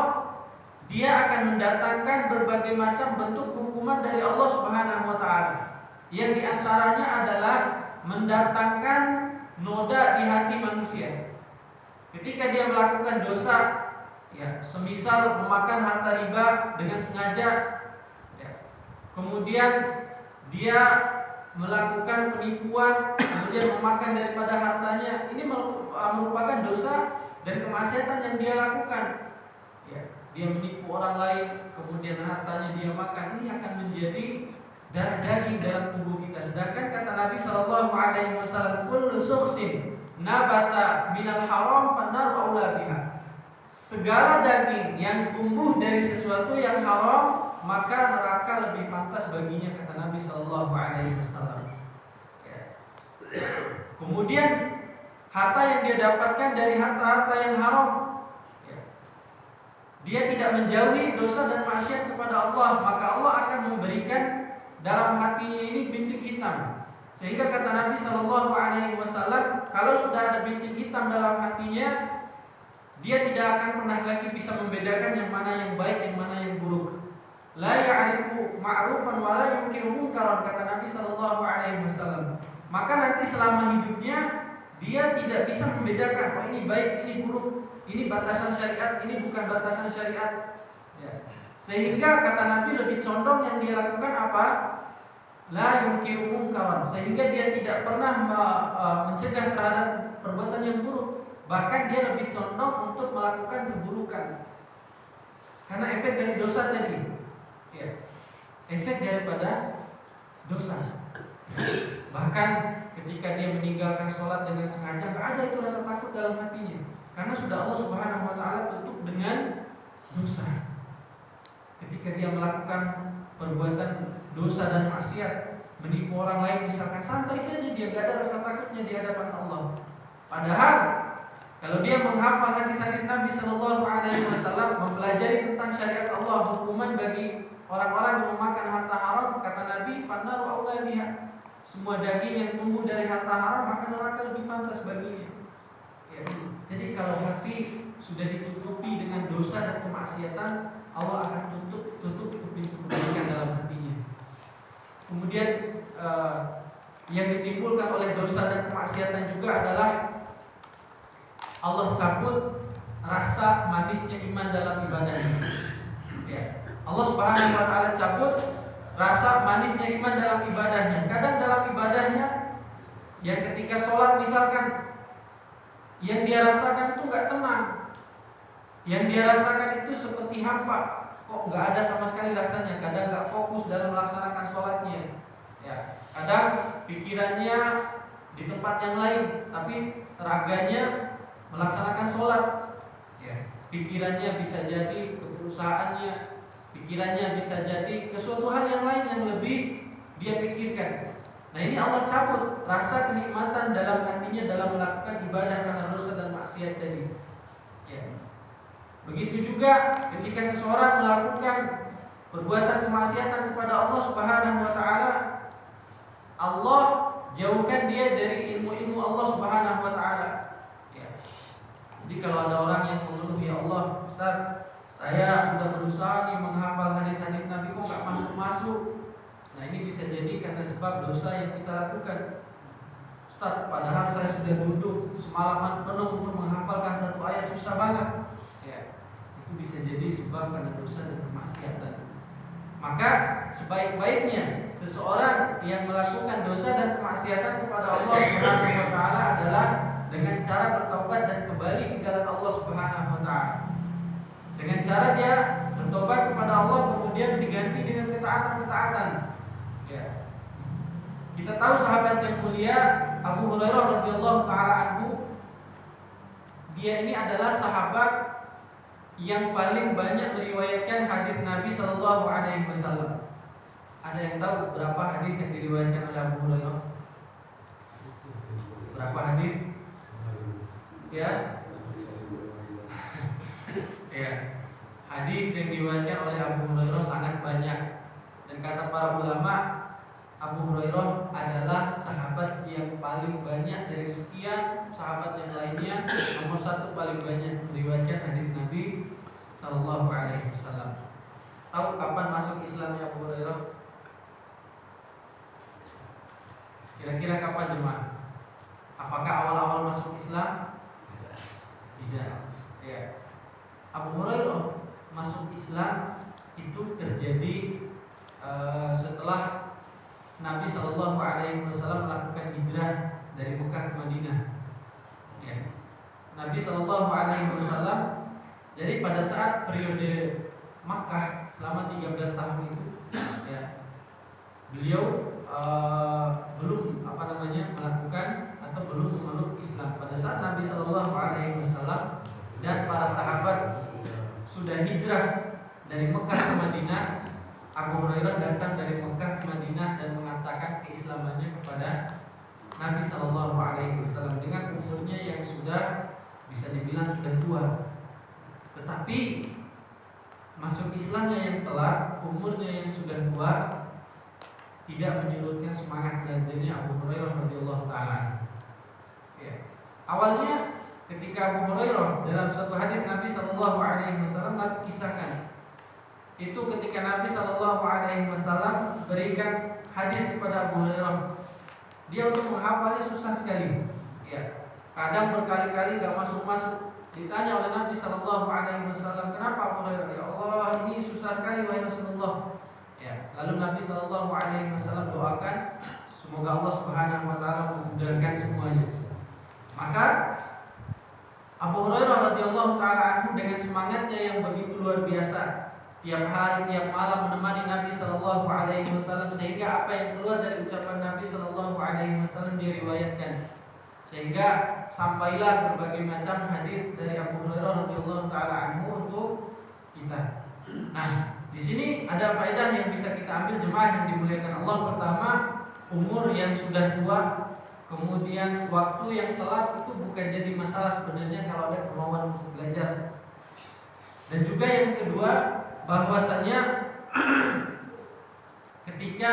dia akan mendatangkan berbagai macam bentuk hukuman dari Allah Subhanahu wa taala. Yang diantaranya adalah mendatangkan noda di hati manusia. Ketika dia melakukan dosa, ya, semisal memakan harta riba dengan sengaja, ya, kemudian dia melakukan penipuan, kemudian memakan daripada hartanya, ini merupakan dosa dan kemaksiatan yang dia lakukan. Ya, dia menipu orang lain, kemudian hartanya dia makan, ini akan menjadi darah daging dalam tubuh kita. Sedangkan kata Nabi Shallallahu Alaihi Wasallam, kullu sukhtin nabata minal haram fannar aula biha. Segala daging yang tumbuh dari sesuatu yang haram, maka neraka lebih pantas baginya, kata Nabi Shallallahu Alaihi Wasallam. Ya. Kemudian harta yang dia dapatkan dari harta-harta yang haram, ya, dia tidak menjauhi dosa dan maksiat kepada Allah, maka Allah akan memberikan dalam hatinya ini bintik hitam. Sehingga kata Nabi Shallallahu Alaihi Wasallam, kalau sudah ada bintik hitam dalam hatinya, dia tidak akan pernah lagi bisa membedakan yang mana yang baik, yang mana yang buruk. La ya'rifu ma'rufan wa la yunkiru munkaran, kata Nabi Shallallahu Alaihi Wasallam. Maka nanti selama hidupnya dia tidak bisa membedakan, oh ini baik, ini buruk, ini batasan syariat, ini bukan batasan syariat. Ya. Sehingga kata Nabi lebih condong yang dia lakukan apa? La yunkiru munkaran, sehingga dia tidak pernah mencegah terhadap perbuatan yang buruk. Bahkan dia lebih condong untuk melakukan keburukan. Karena efek dari dosa tadi, ya, efek daripada dosa. Bahkan ketika dia meninggalkan sholat dengan sengaja, nggak ada itu rasa takut dalam hatinya, karena sudah Allah Subhanahu Wa Taala tutup dengan dosa. Ketika dia melakukan perbuatan dosa dan maksiat, menipu orang lain misalkan, santai saja, dia nggak ada rasa takutnya di hadapan Allah. Padahal kalau dia menghafal hadis-hadis Nabi Shallallahu Alaihi Wasallam, mempelajari tentang syariat Allah, hukuman bagi orang-orang yang memakan harta haram, kata Nabi, "Fannaru aula biha." Semua daging yang tumbuh dari harta haram, maka neraka lebih pantas baginya. Ya. Jadi kalau hati sudah ditutupi dengan dosa dan kemaksiatan, Allah akan tutup pintu kebaikan dalam hatinya. Kemudian yang ditimbulkan oleh dosa dan kemaksiatan juga adalah Allah cabut rasa manisnya iman dalam ibadahnya. Ya. Allah Subhanahu Wa Taala cabut rasa manisnya iman dalam ibadahnya. Kadang dalam ibadahnya, yang ketika sholat misalkan, yang dia rasakan itu nggak tenang, yang dia rasakan itu seperti hampa, kok nggak ada sama sekali rasanya. Kadang nggak fokus dalam melaksanakan sholatnya. Ya. Kadang pikirannya di tempat yang lain, tapi raganya melaksanakan sholat. Ya. Pikirannya bisa jadi ke perusahaannya, pikirannya bisa jadi ke suatu hal yang lain yang lebih dia pikirkan. Nah, ini Allah cabut rasa kenikmatan dalam hatinya dalam melakukan ibadah karena dosa dan maksiat tadi. Ya. Begitu juga ketika seseorang melakukan perbuatan kemaksiatan kepada Allah Subhanahu Wa Taala, Allah jauhkan dia dari ilmu-ilmu Allah Subhanahu Wa Taala. Ya. Jadi kalau ada orang yang mengeluh, ya Allah, Ustaz, saya sudah berusaha nih menghafal hadis-hadis Nabi, kok nggak masuk-masuk. Nah, ini bisa jadi karena sebab dosa yang kita lakukan. Ustaz, padahal saya sudah duduk semalaman penuh untuk menghafalkan satu ayat, susah banget. Ya, itu bisa jadi sebab karena dosa dan kemaksiatan. Maka sebaik-baiknya seseorang yang melakukan dosa dan kemaksiatan kepada Allah Subhanahu Wa Taala adalah dengan cara bertobat dan kembali ke jalan Allah Subhanahu Wa Taala. Dengan cara dia bertobat kepada Allah, kemudian diganti dengan ketaatan-ketaatan. Ya. Kita tahu sahabat yang mulia Abu Hurairah radhiyallahu taala anhu, dia ini adalah sahabat yang paling banyak meriwayatkan hadis Nabi Shallallahu Alaihi Wasallam. Ada yang tahu berapa hadis yang diriwayatkan oleh Abu Hurairah? Berapa hadis? Ya. Ya. Hadis yang diriwayatkan oleh Abu Hurairah sangat banyak, dan kata para ulama, Abu Hurairah adalah sahabat yang paling banyak dari sekian sahabat yang lainnya, nomor satu paling banyak meriwayatkan hadis Nabi Sallallahu Alaihi Wasallam. Tahu kapan masuk Islamnya Abu Hurairah? Kira-kira kapan jemaah? Apakah awal-awal masuk Islam? Tidak. Ya. Abu Hurairah masuk Islam itu terjadi setelah Nabi Shallallahu Alaihi Wasallam melakukan hijrah dari Mekah ke Madinah. Ya. Nabi Shallallahu Alaihi Wasallam, jadi pada saat periode Makkah selama 13 tahun itu, ya, beliau belum melakukan atau belum memeluk Islam. Pada saat Nabi Shallallahu Alaihi Wasallam dan para sahabat sudah hijrah dari Mekah ke Madinah, Abu Hurairah datang dari Mekah ke Madinah dan mengatakan keislamannya kepada Nabi Shallallahu Alaihi Wasallam dengan umurnya yang sudah bisa dibilang sudah tua. Tetapi masuk Islamnya yang telat, umurnya yang sudah tua, tidak menyurutkan semangat belajarnya Abu Hurairah radhiyallahu taala. Ya. Awalnya ketika Abu Hurairah dalam suatu hadis Nabi sallallahu alaihi wasallam Nabi kisahkan itu ketika Nabi sallallahu alaihi wasallam berikan hadis kepada Abu Hurairah, dia untuk menghafalnya susah sekali. Ya. Kadang berkali-kali gak masuk-masuk. Ditanya oleh Nabi sallallahu alaihi wasallam, "Kenapa Abu Hurairah?" "Ya Allah, ini susah sekali wahai Rasulullah." Ya, lalu Nabi sallallahu alaihi wasallam doakan semoga Allah Subhanahu wa taala memudahkan semuanya. Maka Abu Hurairah radhiyallahu taala anhu dengan semangatnya yang begitu luar biasa, tiap hari tiap malam menemani Nabi sallallahu alaihi wasallam, sehingga apa yang keluar dari ucapan Nabi sallallahu alaihi wasallam diriwayatkan. Sehingga sampailah berbagai macam hadis dari Abu Hurairah radhiyallahu taala anhu untuk kita. Nah, di sini ada faedah yang bisa kita ambil jemaah yang dimuliakan Allah. Pertama, umur yang sudah tua, kemudian waktu yang telat itu bukan jadi masalah sebenarnya kalau ada kemauan untuk belajar. Dan juga yang kedua, bahwasanya ketika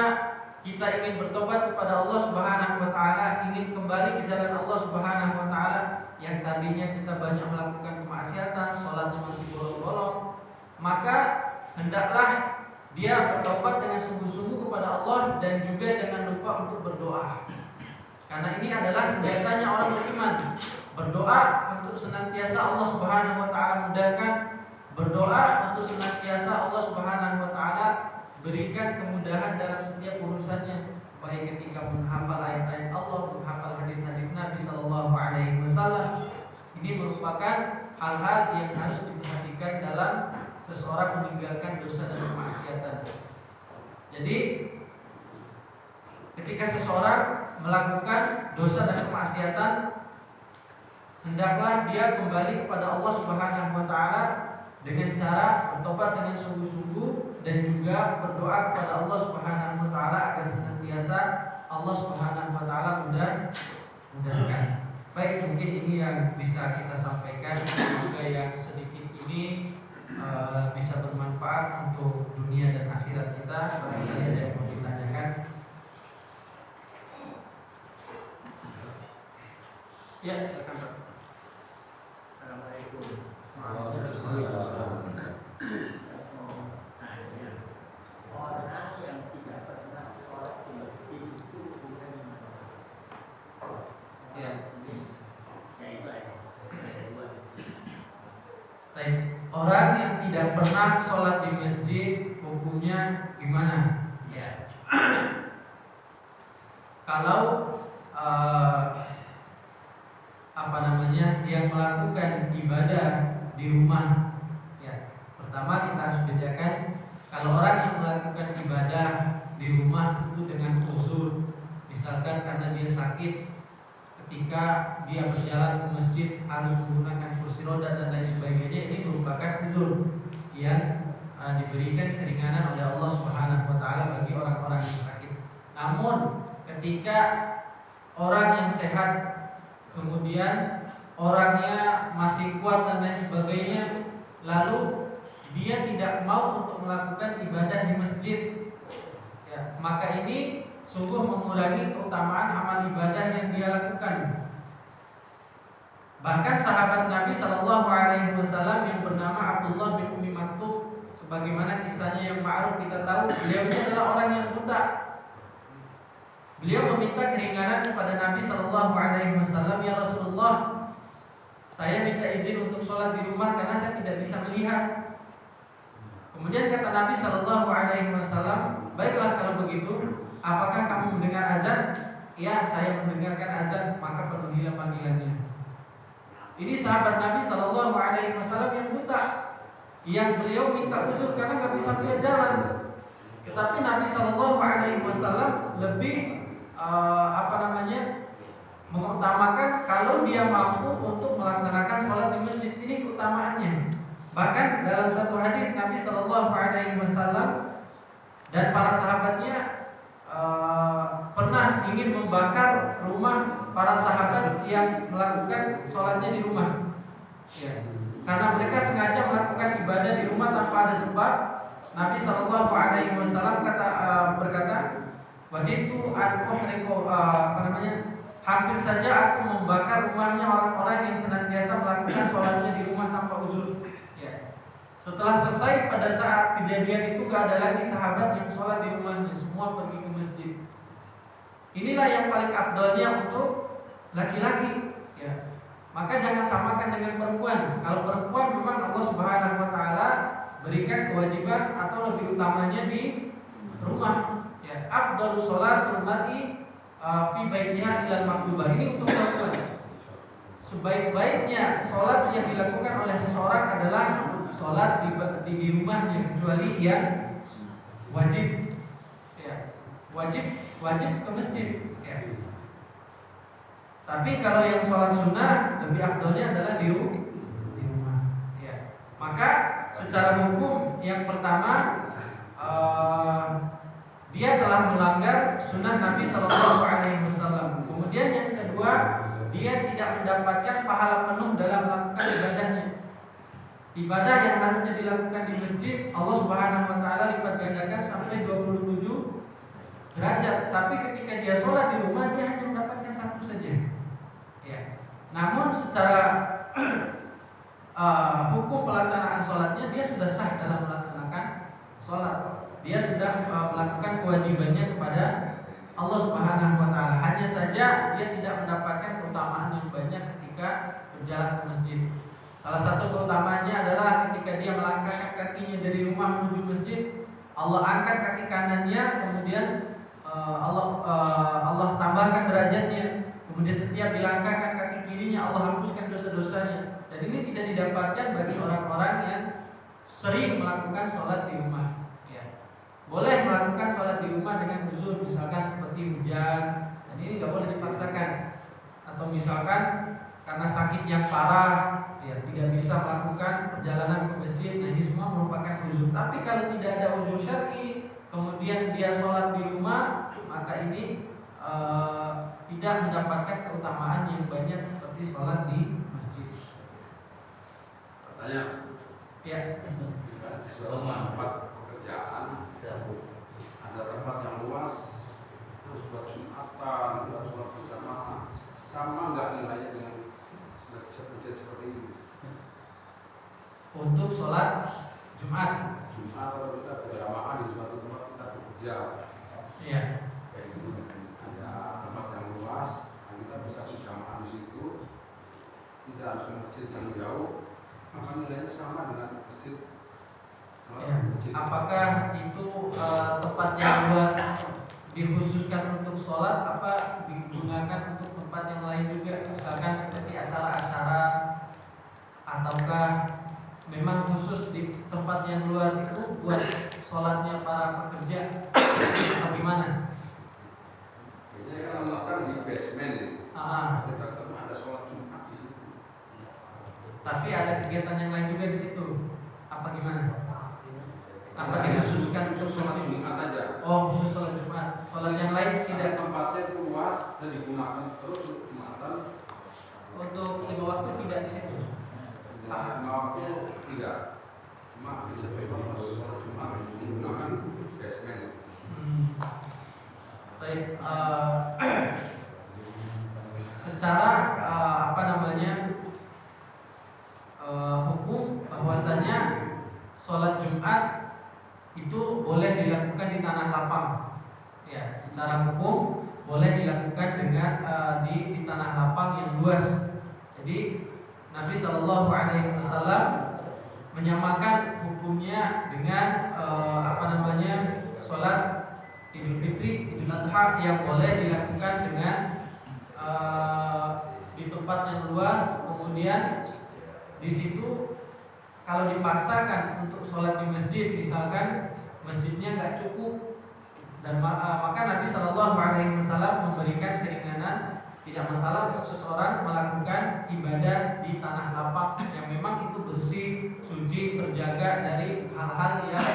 kita ingin bertobat kepada Allah Subhanahu wa taala, ingin kembali ke jalan Allah Subhanahu wa taala yang tadinya kita banyak melakukan kemaksiatan, salatnya masih bolong-bolong, maka hendaklah dia bertobat dengan sungguh-sungguh kepada Allah dan juga jangan lupa untuk berdoa. Karena ini adalah senjatanya orang beriman. Berdoa untuk senantiasa Allah Subhanahu wa taala mudahkan, berdoa untuk senantiasa Allah Subhanahu wa taala berikan kemudahan dalam setiap urusannya, baik ketika menghafal ayat-ayat Allah, menghafal hadis-hadis Nabi sallallahu alaihi wasallam. Ini merupakan hal-hal yang harus diperhatikan dalam seseorang meninggalkan dosa dan kemaksiatan. Jadi ketika seseorang melakukan dosa dan kemaksiatan, hendaklah dia kembali kepada Allah Subhanahu wa taala dengan cara bertobat dengan sungguh-sungguh dan juga berdoa kepada Allah Subhanahu wa taala agar senantiasa Allah Subhanahu wa taala mudahkan. Baik, mungkin ini yang bisa kita sampaikan. Semoga yang sedikit ini bisa bermanfaat untuk dunia dan akhirat kita. Barangkali ada yang mau ditanyakan. Ya, silakan Pak. Assalamualaikum. Orang yang tidak pernah sholat di masjid itu bukan Ya. Ya itu aja. Baik, orang yang tidak pernah sholat di masjid hukumnya gimana? Ya. Kalau yang melakukan ibadah di rumah, ya, pertama kita harus bedakan kalau orang yang melakukan ibadah di rumah itu dengan uzur, misalkan karena dia sakit, ketika dia berjalan ke masjid harus menggunakan kursi roda dan lain sebagainya, ini merupakan uzur yang diberikan keringanan oleh Allah Subhanahu wa taala bagi orang-orang yang sakit. Namun ketika orang yang sehat kemudian orangnya masih kuat dan lain sebagainya, lalu dia tidak mau untuk melakukan ibadah di masjid, ya, maka ini sungguh mengurangi keutamaan amal ibadah yang dia lakukan. Bahkan sahabat Nabi Shallallahu Alaihi Wasallam yang bernama Abdullah bin Umi Maktub, sebagaimana kisahnya yang ma'ruf kita tahu, beliau ini adalah orang yang buta. Beliau meminta keringanan kepada Nabi Shallallahu Alaihi Wasallam, ya Rasulullah, saya minta izin untuk sholat di rumah karena saya tidak bisa melihat. Kemudian kata Nabi Shallallahu Alaihi Wasallam, baiklah kalau begitu, apakah kamu mendengar azan? Ya, saya mendengarkan azan, maka penuhilah panggilannya. Ini sahabat Nabi Shallallahu Alaihi Wasallam yang buta, yang beliau minta uzur karena nggak bisa melihat jalan. Tetapi Nabi Shallallahu Alaihi Wasallam lebih mengutamakan kalau dia mampu untuk melaksanakan sholat di masjid. Ini keutamaannya. Bahkan dalam suatu hadis Nabi Shallallahu Alaihi Wasallam dan para sahabatnya pernah ingin membakar rumah para sahabat yang melakukan sholatnya di rumah, ya. Karena mereka sengaja melakukan ibadah di rumah tanpa ada sebab. Nabi Shallallahu Alaihi Wasallam berkata, Waditu an uhriqu hampir saja aku membakar rumahnya orang-orang yang senantiasa melakukan sholatnya di rumah tanpa uzur. Ya. Setelah selesai, pada saat kejadian itu gak ada lagi sahabat yang sholat di rumahnya, semua pergi ke masjid. Inilah yang paling afdalnya untuk laki-laki. Ya. Maka jangan samakan dengan perempuan. Kalau perempuan memang Allah Subhanahu Wa Taala berikan kewajiban atau lebih utamanya di rumah. Ya. Afdalu sholatul mar'i fi baitiha ilal maktubah. Ini untuk perempuan. Sebaik-baiknya sholat yang dilakukan oleh seseorang adalah sholat di rumahnya, kecuali yang wajib. Ya. Wajib ke masjid. Ya. Tapi kalau yang sholat sunnah lebih afdalnya adalah di rumah. Ya. Maka secara hukum yang pertama dia telah melanggar sunnah Nabi Shallallahu Alaihi Wasallam. Kemudian yang kedua, dia tidak mendapatkan pahala penuh dalam melakukan ibadahnya. Ibadah yang harusnya dilakukan di masjid, Allah Subhanahu Wa Taala lipat gandakan sampai 27 derajat. Tapi ketika dia sholat di rumah, dia hanya mendapatkan satu saja. Ya. Namun secara hukum pelaksanaan sholatnya, dia sudah sah dalam melaksanakan sholat. Dia sudah melakukan kewajibannya kepada Allah Subhanahu Wa Taala. Hanya saja dia tidak mendapatkan keutamaan yang banyak ketika berjalan ke masjid. Salah satu keutamanya adalah ketika dia melangkahkan kakinya dari rumah menuju masjid, Allah angkat kaki kanannya, kemudian Allah tambahkan derajatnya. Kemudian setiap dilangkahkan kaki kirinya, Allah hapuskan dosa-dosanya. Dan ini tidak didapatkan bagi orang-orang yang sering melakukan sholat di rumah. Boleh melakukan sholat di rumah dengan uzur, misalkan seperti hujan, dan ini nggak boleh dipaksakan. Atau misalkan karena sakit yang parah, ya tidak bisa melakukan perjalanan ke masjid, nah ini semua merupakan uzur. Tapi kalau tidak ada uzur syar'i, kemudian dia sholat di rumah, maka ini tidak mendapatkan keutamaan yang banyak seperti sholat di masjid. Pertanyaan. Ya. Tempat pekerjaan ada tempat yang luas, terus buat Jumatan, buat sholat berjamaah, sama nggak nilainya dengan masjid seperti ini? Untuk sholat Jumat kalau kita berjamaah di suatu tempat kita bekerja, iya. Ada tempat yang luas, dan kita bisa berjamaah di situ, tidak harus ke masjid yang jauh, maka nilainya sama dengan masjid. Ya. Apakah itu tempat yang luas dikhususkan untuk sholat, apa digunakan untuk tempat yang lain juga, misalkan seperti acara-acara, ataukah memang khusus di tempat yang luas itu buat sholatnya para pekerja, atau gimana? Biasanya kan melakukan di basement itu. Kita tetap ada sholat Jumat di situ. Tapi ada kegiatan yang lain juga di situ, apa gimana? Apa dikhususkan untuk sholat Jumat aja? Oh, khusus sholat Jumat. Sholat yang lain tidak. Tempatnya itu luas dan digunakan terus untuk Jumatan. Untuk 5 waktu tidak di situ. Nah, waktu tidak. Cuma di sholat Jumat digunakan basement. Baik. Secara hukum bahwasanya sholat Jumat itu boleh dilakukan di tanah lapang. Ya, secara hukum boleh dilakukan dengan di tanah lapang yang luas. Jadi Nabi Shallallahu Alaihi Wasallam menyamakan hukumnya dengan sholat Idul Fitri, Idul Adha yang boleh dilakukan dengan di tempat yang luas. Kemudian di situ kalau dipaksakan untuk sholat di masjid, misalkan masjidnya nggak cukup, dan maka Nabi Shallallahu Alaihi Wasallam memberikan keringanan, tidak masalah untuk seseorang melakukan ibadah di tanah lapang yang memang itu bersih, suci, terjaga dari hal-hal yang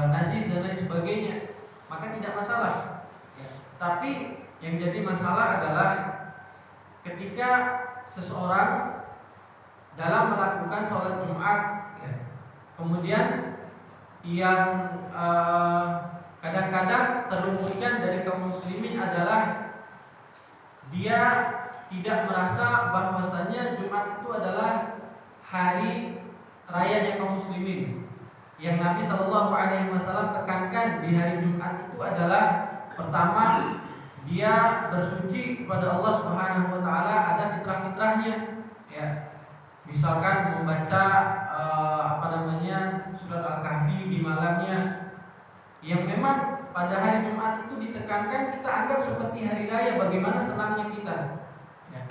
najis dan lain sebagainya, maka tidak masalah. Ya. Tapi yang jadi masalah adalah ketika seseorang dalam melakukan sholat Jumat, ya, kemudian yang Kadang-kadang terluputkan dari kaum muslimin adalah dia tidak merasa bahwasanya Jumat itu adalah hari rayanya kaum muslimin. Yang Nabi Shallallahu Alaihi Wasallam tekankan di hari Jumat itu adalah pertama, dia bersuci kepada Allah Subhanahu Wa Taala, ada fitrah-fitrahnya, ya. Misalkan membaca surat Al-Kahfi di malamnya, yang memang pada hari Jumat itu ditekankan kita anggap seperti hari raya, bagaimana senangnya kita, ya.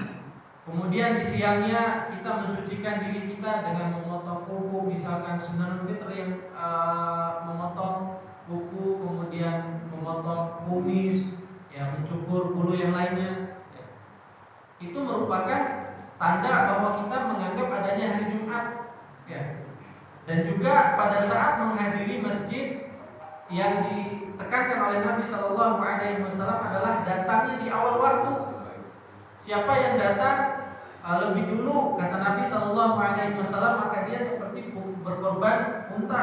Kemudian di siangnya kita mensucikan diri kita dengan memotong kuku, misalkan Sunnah Fitr yang memotong kuku, kemudian memotong kumis, ya, mencukur bulu yang lainnya, ya. Itu merupakan tanda bahwa kita menganggap adanya hari Jumat, ya. Dan juga pada saat menghadiri masjid, yang ditekankan oleh Nabi Shallallahu Alaihi Wasallam adalah datangnya di awal waktu. Siapa yang datang lebih dulu, kata Nabi Shallallahu Alaihi Wasallam, maka dia seperti berkorban unta.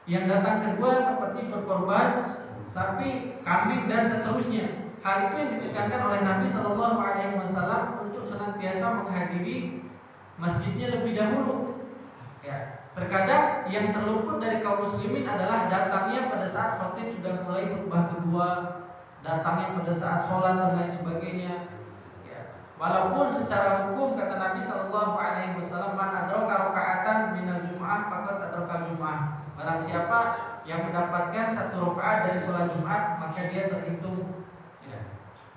Yang datang kedua seperti berkorban sapi, kambing, dan seterusnya. Hal itu yang ditekankan oleh Nabi Shallallahu Alaihi Wasallam untuk senantiasa menghadiri masjidnya lebih dahulu, ya. Terkadang yang terluput dari kaum muslimin adalah datangnya pada saat khatib sudah mulai khutbah kedua, datangnya pada saat sholat dan lain sebagainya, ya. Walaupun secara hukum kata Nabi Shallallahu Alaihi Wasallam, man adraka rakaatan minal jum'ah faqad adraka jum'ah. Barang siapa yang mendapatkan satu rakaat dari sholat Jumat, maka dia terhitung.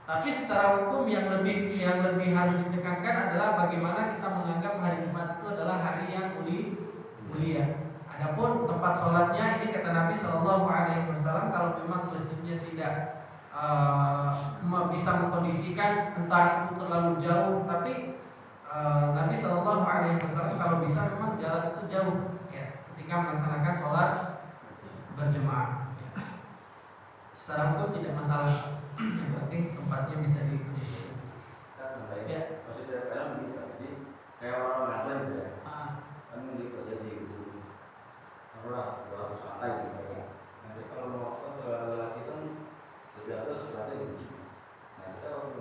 Tapi secara hukum yang lebih harus ditekankan adalah bagaimana kita menganggap hari Jumat itu adalah hari yang mulia. Adapun tempat sholatnya, ini kata Nabi Shallallahu Alaihi Wasallam, kalau memang masjidnya tidak bisa mengkondisikan, entah itu terlalu jauh, tapi Nabi Shallallahu Alaihi Wasallam kalau bisa memang jalan itu jauh, ya, ketika melaksanakan sholat berjemaah. Secara hukum tidak masalah. Yang penting tempatnya bisa diikuti. Ya, maksudnya jadi kayak orang ngaklaim ya. Kan gitu jadi harus santai gitu ya. Nanti kalau mau sholat lelaki kan sudah terus sholatnya kunci. Nah kita waktu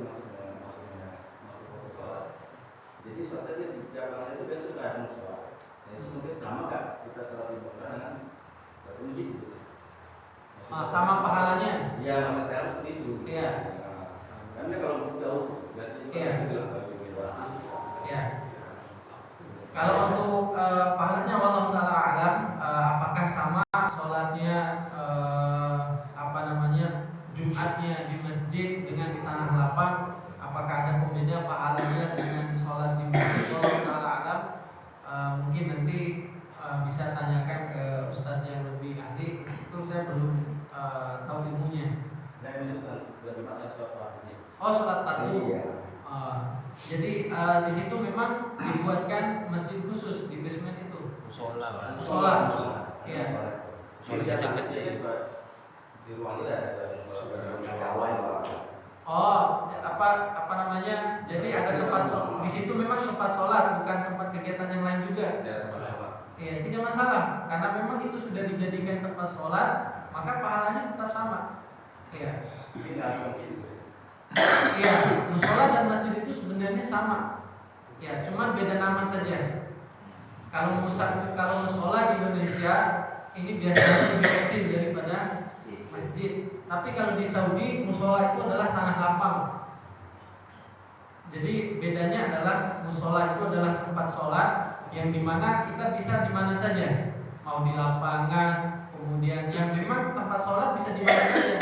masuk sholat, jadi sholatnya di belakang itu biasa sudah ada sholat. Nah itu mungkin sama kan kita sholat di belakang dengan sholat kunci gitu. Sama pahalanya. Iya, maksudnya harus itu. Iya. Karena kalau jauh, berarti iya. Kalau untuk pahalanya, wallahu taala alam, apakah sama sholatnya Jumatnya di masjid dengan di tanah lapang, apakah ada pembeda pahalanya dengan sholat di masjid? Wallahu taala alam, mungkin nanti bisa tanyakan ke ustadz yang lebih ahli. Itu saya belum tahu ilmunya. Oh, sholat fardu. Jadi di situ memang dibuatkan masjid khusus di basement itu. Musola. Iya. Kecil-kecil. Di ruang itu ada apa namanya? Jadi ada tempat di situ memang tempat sholat, bukan tempat kegiatan yang lain juga. Iya, tidak masalah, karena memang itu sudah dijadikan tempat sholat, maka pahalanya tetap sama. Iya. Iya, musola dan masjid itu sebenarnya sama. Ya, cuman beda nama saja. Kalau musola di Indonesia ini biasanya lebih kecil daripada masjid. Tapi kalau di Saudi musola itu adalah tanah lapang. Jadi bedanya adalah musola itu adalah tempat sholat yang dimana kita bisa di mana saja, mau di lapangan, kemudian yang memang tempat sholat bisa di mana saja.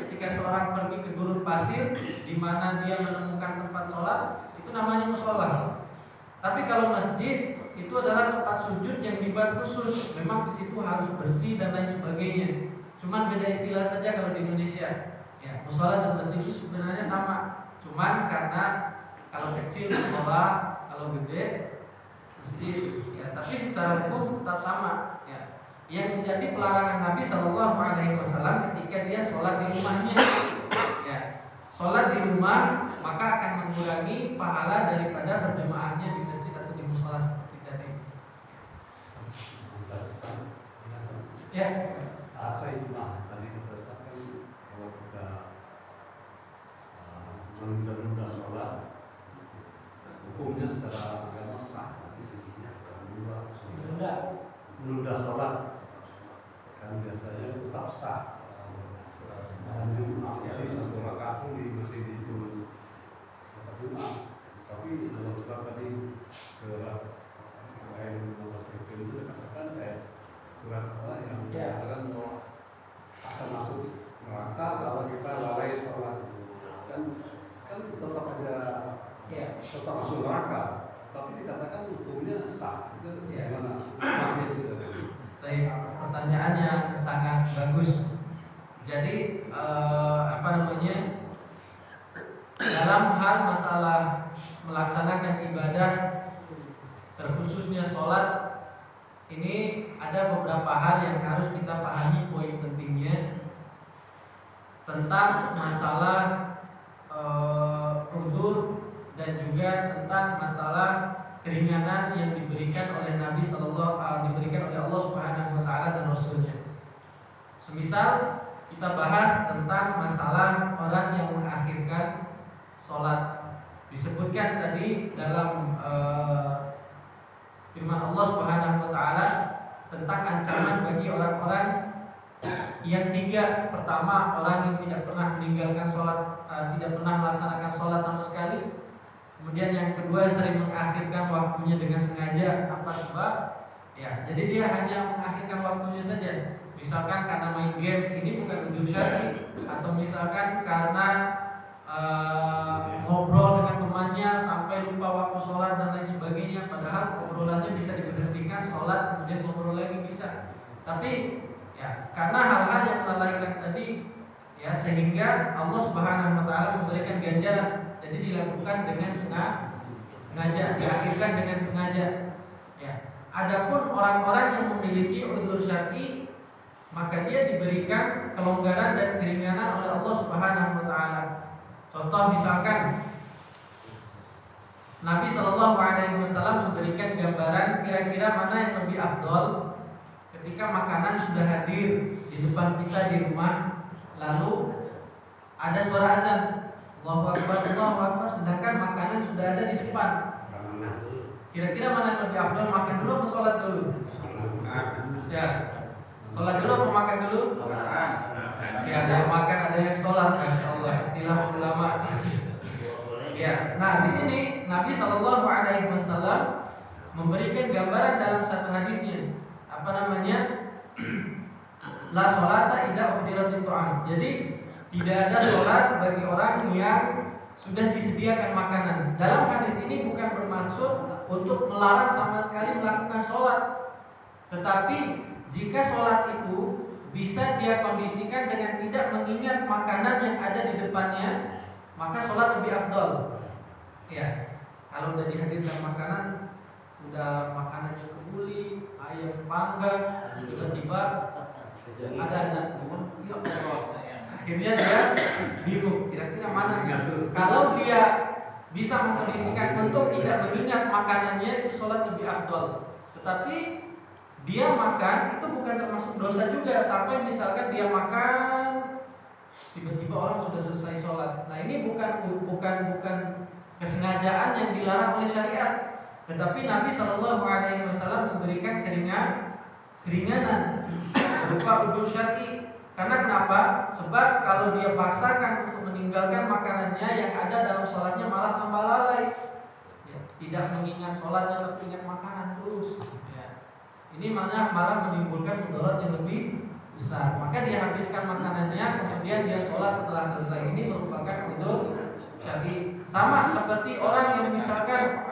Ketika seorang pergi ke gurun pasir, di mana dia menemukan tempat sholat, itu namanya musola. Tapi kalau masjid itu adalah tempat sujud yang dibuat khusus, memang di situ harus bersih dan lain sebagainya. Cuman beda istilah saja kalau di Indonesia. Ya, musola dan masjid itu sebenarnya sama. Cuman karena kalau kecil musola, kalau gede masjid. Ya, tapi secara hukum tetap sama. Ya. Yang menjadi pelarangan Nabi Shallallahu Alaihi Wasallam ketika dia sholat di rumahnya. Ya, sholat di rumah maka akan mengurangi pahala daripada berjemaahnya di masjid atau di musola seperti tadi. Ya. Apa itu tadi menunda sholat kan biasanya tetap sah. Dan Jumat ya satu rakaat pun di masjid itu tempat Jumat. Tapi dalam surat tadi surat lain nomor itu dikatakan surat Allah yang mengatakan bahwa akan masuk neraka kalau kita lalai sholat. Kan tetap ada tetap masuk neraka. Tapi dikatakan hukumnya sah. Itu gimana? Maknanya itu. Baik, pertanyaannya sangat bagus. Jadi dalam hal masalah melaksanakan ibadah terkhususnya sholat ini ada beberapa hal yang harus kita pahami poin pentingnya tentang masalah uzur dan juga tentang masalah keringanan yang diberikan oleh Nabi diberikan oleh Allah Subhanahu wa taala dan Rasulnya. Semisal kita bahas tentang masalah orang yang mengakhirkan sholat. Disebutkan tadi dalam firman Allah Subhanahu wa taala tentang ancaman bagi orang-orang yang tiga. Pertama, orang yang tidak pernah meninggalkan sholat, tidak pernah melaksanakan sholat sama sekali. Kemudian yang kedua, sering mengakhirkan waktunya dengan sengaja. Apa sebab? Ya, jadi dia hanya mengakhirkan waktunya saja. Misalkan karena main game, ini bukan uzur syar'i, atau misalkan karena ngobrol dengan temannya sampai lupa waktu sholat dan lain sebagainya. Padahal obrolannya bisa diberhentikan, sholat kemudian ngobrol lagi bisa. Tapi ya karena hal-hal yang melalaikan tadi, ya sehingga Allah Subhanahu wa taala memberikan ganjaran. Jadi dilakukan dengan sengaja, diakhirkan dengan sengaja. Ya. Adapun orang-orang yang memiliki uzur syar'i, maka dia diberikan kelonggaran dan keringanan oleh Allah Subhanahu wa taala. Contoh misalkan Nabi Shallallahu alaihi wasallam memberikan gambaran kira-kira mana yang lebih afdol ketika makanan sudah hadir di depan kita di rumah, lalu ada suara azan, Allahu Akbar, Allahu Akbar, sedangkan makanan sudah ada di depan. Kira-kira mana yang lebih afdol, makan dulu atau sholat dulu? Ya, sholat dulu atau makan dulu? Ya, ada yang makan, ada yang sholat. Masya Allah, istilah ulama. Ya, nah di sini Nabi Shallallahu Alaihi Wasallam memberikan gambaran dalam satu hadisnya. Apa namanya? La sholata idza uhdiratit ta'am. Jadi tidak ada sholat bagi orang yang sudah disediakan makanan. Dalam hadis ini bukan bermaksud untuk melarang sama sekali melakukan sholat, tetapi jika sholat itu bisa dia kondisikan dengan tidak mengingat makanan yang ada di depannya, maka sholat lebih afdol. Ya, kalau udah dihadirkan makanan, udah makanannya kebuli, ayam panggang, tiba-tiba ada azan, ya Allah. Akhirnya dia bingung, kira-kira mana? Kalau dia bisa mengkondisikan untuk tidak mengingat makanannya, itu sholat lebih afdol. Tetapi dia makan itu bukan termasuk dosa juga. Sampai misalkan dia makan, tiba-tiba orang sudah selesai sholat. Nah ini bukan kesengajaan yang dilarang oleh syariat. Tetapi Nabi Shallallahu Alaihi Wasallam memberikan keringanan berupa uzur syar'i. Karena kenapa? Sebab kalau dia paksakan untuk meninggalkan makanannya, yang ada dalam sholatnya malah tambah lalai. Ya, tidak mengingat sholatnya, tapi ingat makanan terus. Ya. Ini malah menimbulkan mudarat yang lebih besar. Maka dia habiskan makanannya, kemudian dia sholat setelah selesai. Ini merupakan uzur syar'i. Sama seperti orang yang misalkan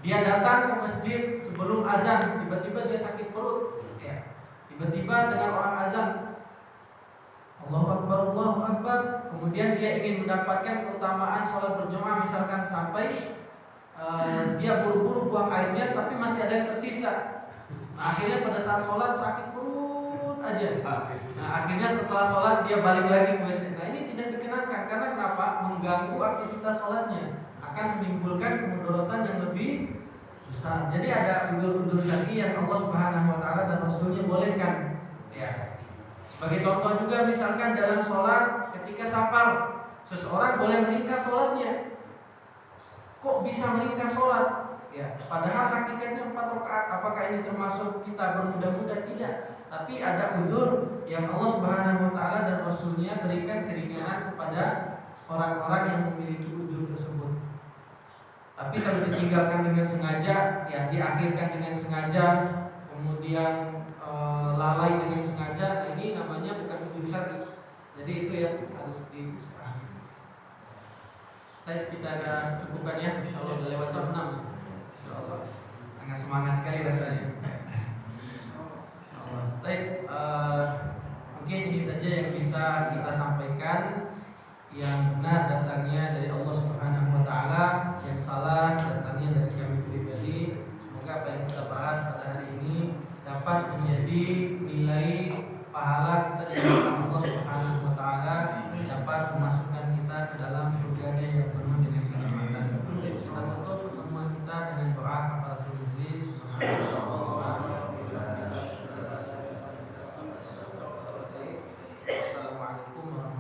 dia datang ke masjid sebelum azan, tiba-tiba dia sakit perut. Ya. Tiba-tiba dengan orang azan, Allahu Akbar, Allahu Akbar, kemudian dia ingin mendapatkan keutamaan sholat berjamaah misalkan sampai dia buru-buru buang airnya, tapi masih ada yang tersisa. Nah, akhirnya pada saat sholat sakit perut aja. Nah, akhirnya setelah sholat dia balik lagi ke WC. Nah ini tidak dikenakan karena kenapa? Mengganggu aktivitas sholatnya, akan menimbulkan kemudaratan yang lebih besar. Jadi ada uzur-uzur syar'i yang Allah Subhanahu wa taala dan Rasulnya bolehkan. Ya. Sebagai contoh juga misalkan dalam sholat ketika safar, seseorang boleh meringkas sholatnya. Kok bisa meringkas sholat? Ya, padahal hakikatnya 4 rakaat. Apakah ini termasuk kita bermudah-mudah? Tidak. Tapi ada udzur yang Allah Subhanahu wa taala dan Rasulnya berikan keringanan kepada orang-orang yang memiliki udzur tersebut. Tapi kalau ditinggalkan dengan sengaja, ya diakhirkan dengan sengaja, kemudian lalai dengan sengaja, ini namanya bukan udzur syar'i. Jadi itu yang harus dipahami. Baik, kita ada cukupkan ya, insyaallah udah lewat jam 6. Insyaallah. Sangat semangat sekali rasanya. Insyaallah. Baik, mungkin ini saja yang bisa kita sampaikan. Yang benar datangnya dari Allah Subhanahu wa taala, yang salah datangnya dari kami pribadi. Semoga apa yang kita bahas pada hari ini dapat menjadi nilai pahala kita di hadapan Allah Subhanahu wa taala, dapat memasukkan kita ke dalam surganya yang penuh dengan kenikmatan. Kita tutup pertemuan kita dengan doa kafaratul majlis. Assalamualaikum warahmatullahi wabarakatuh.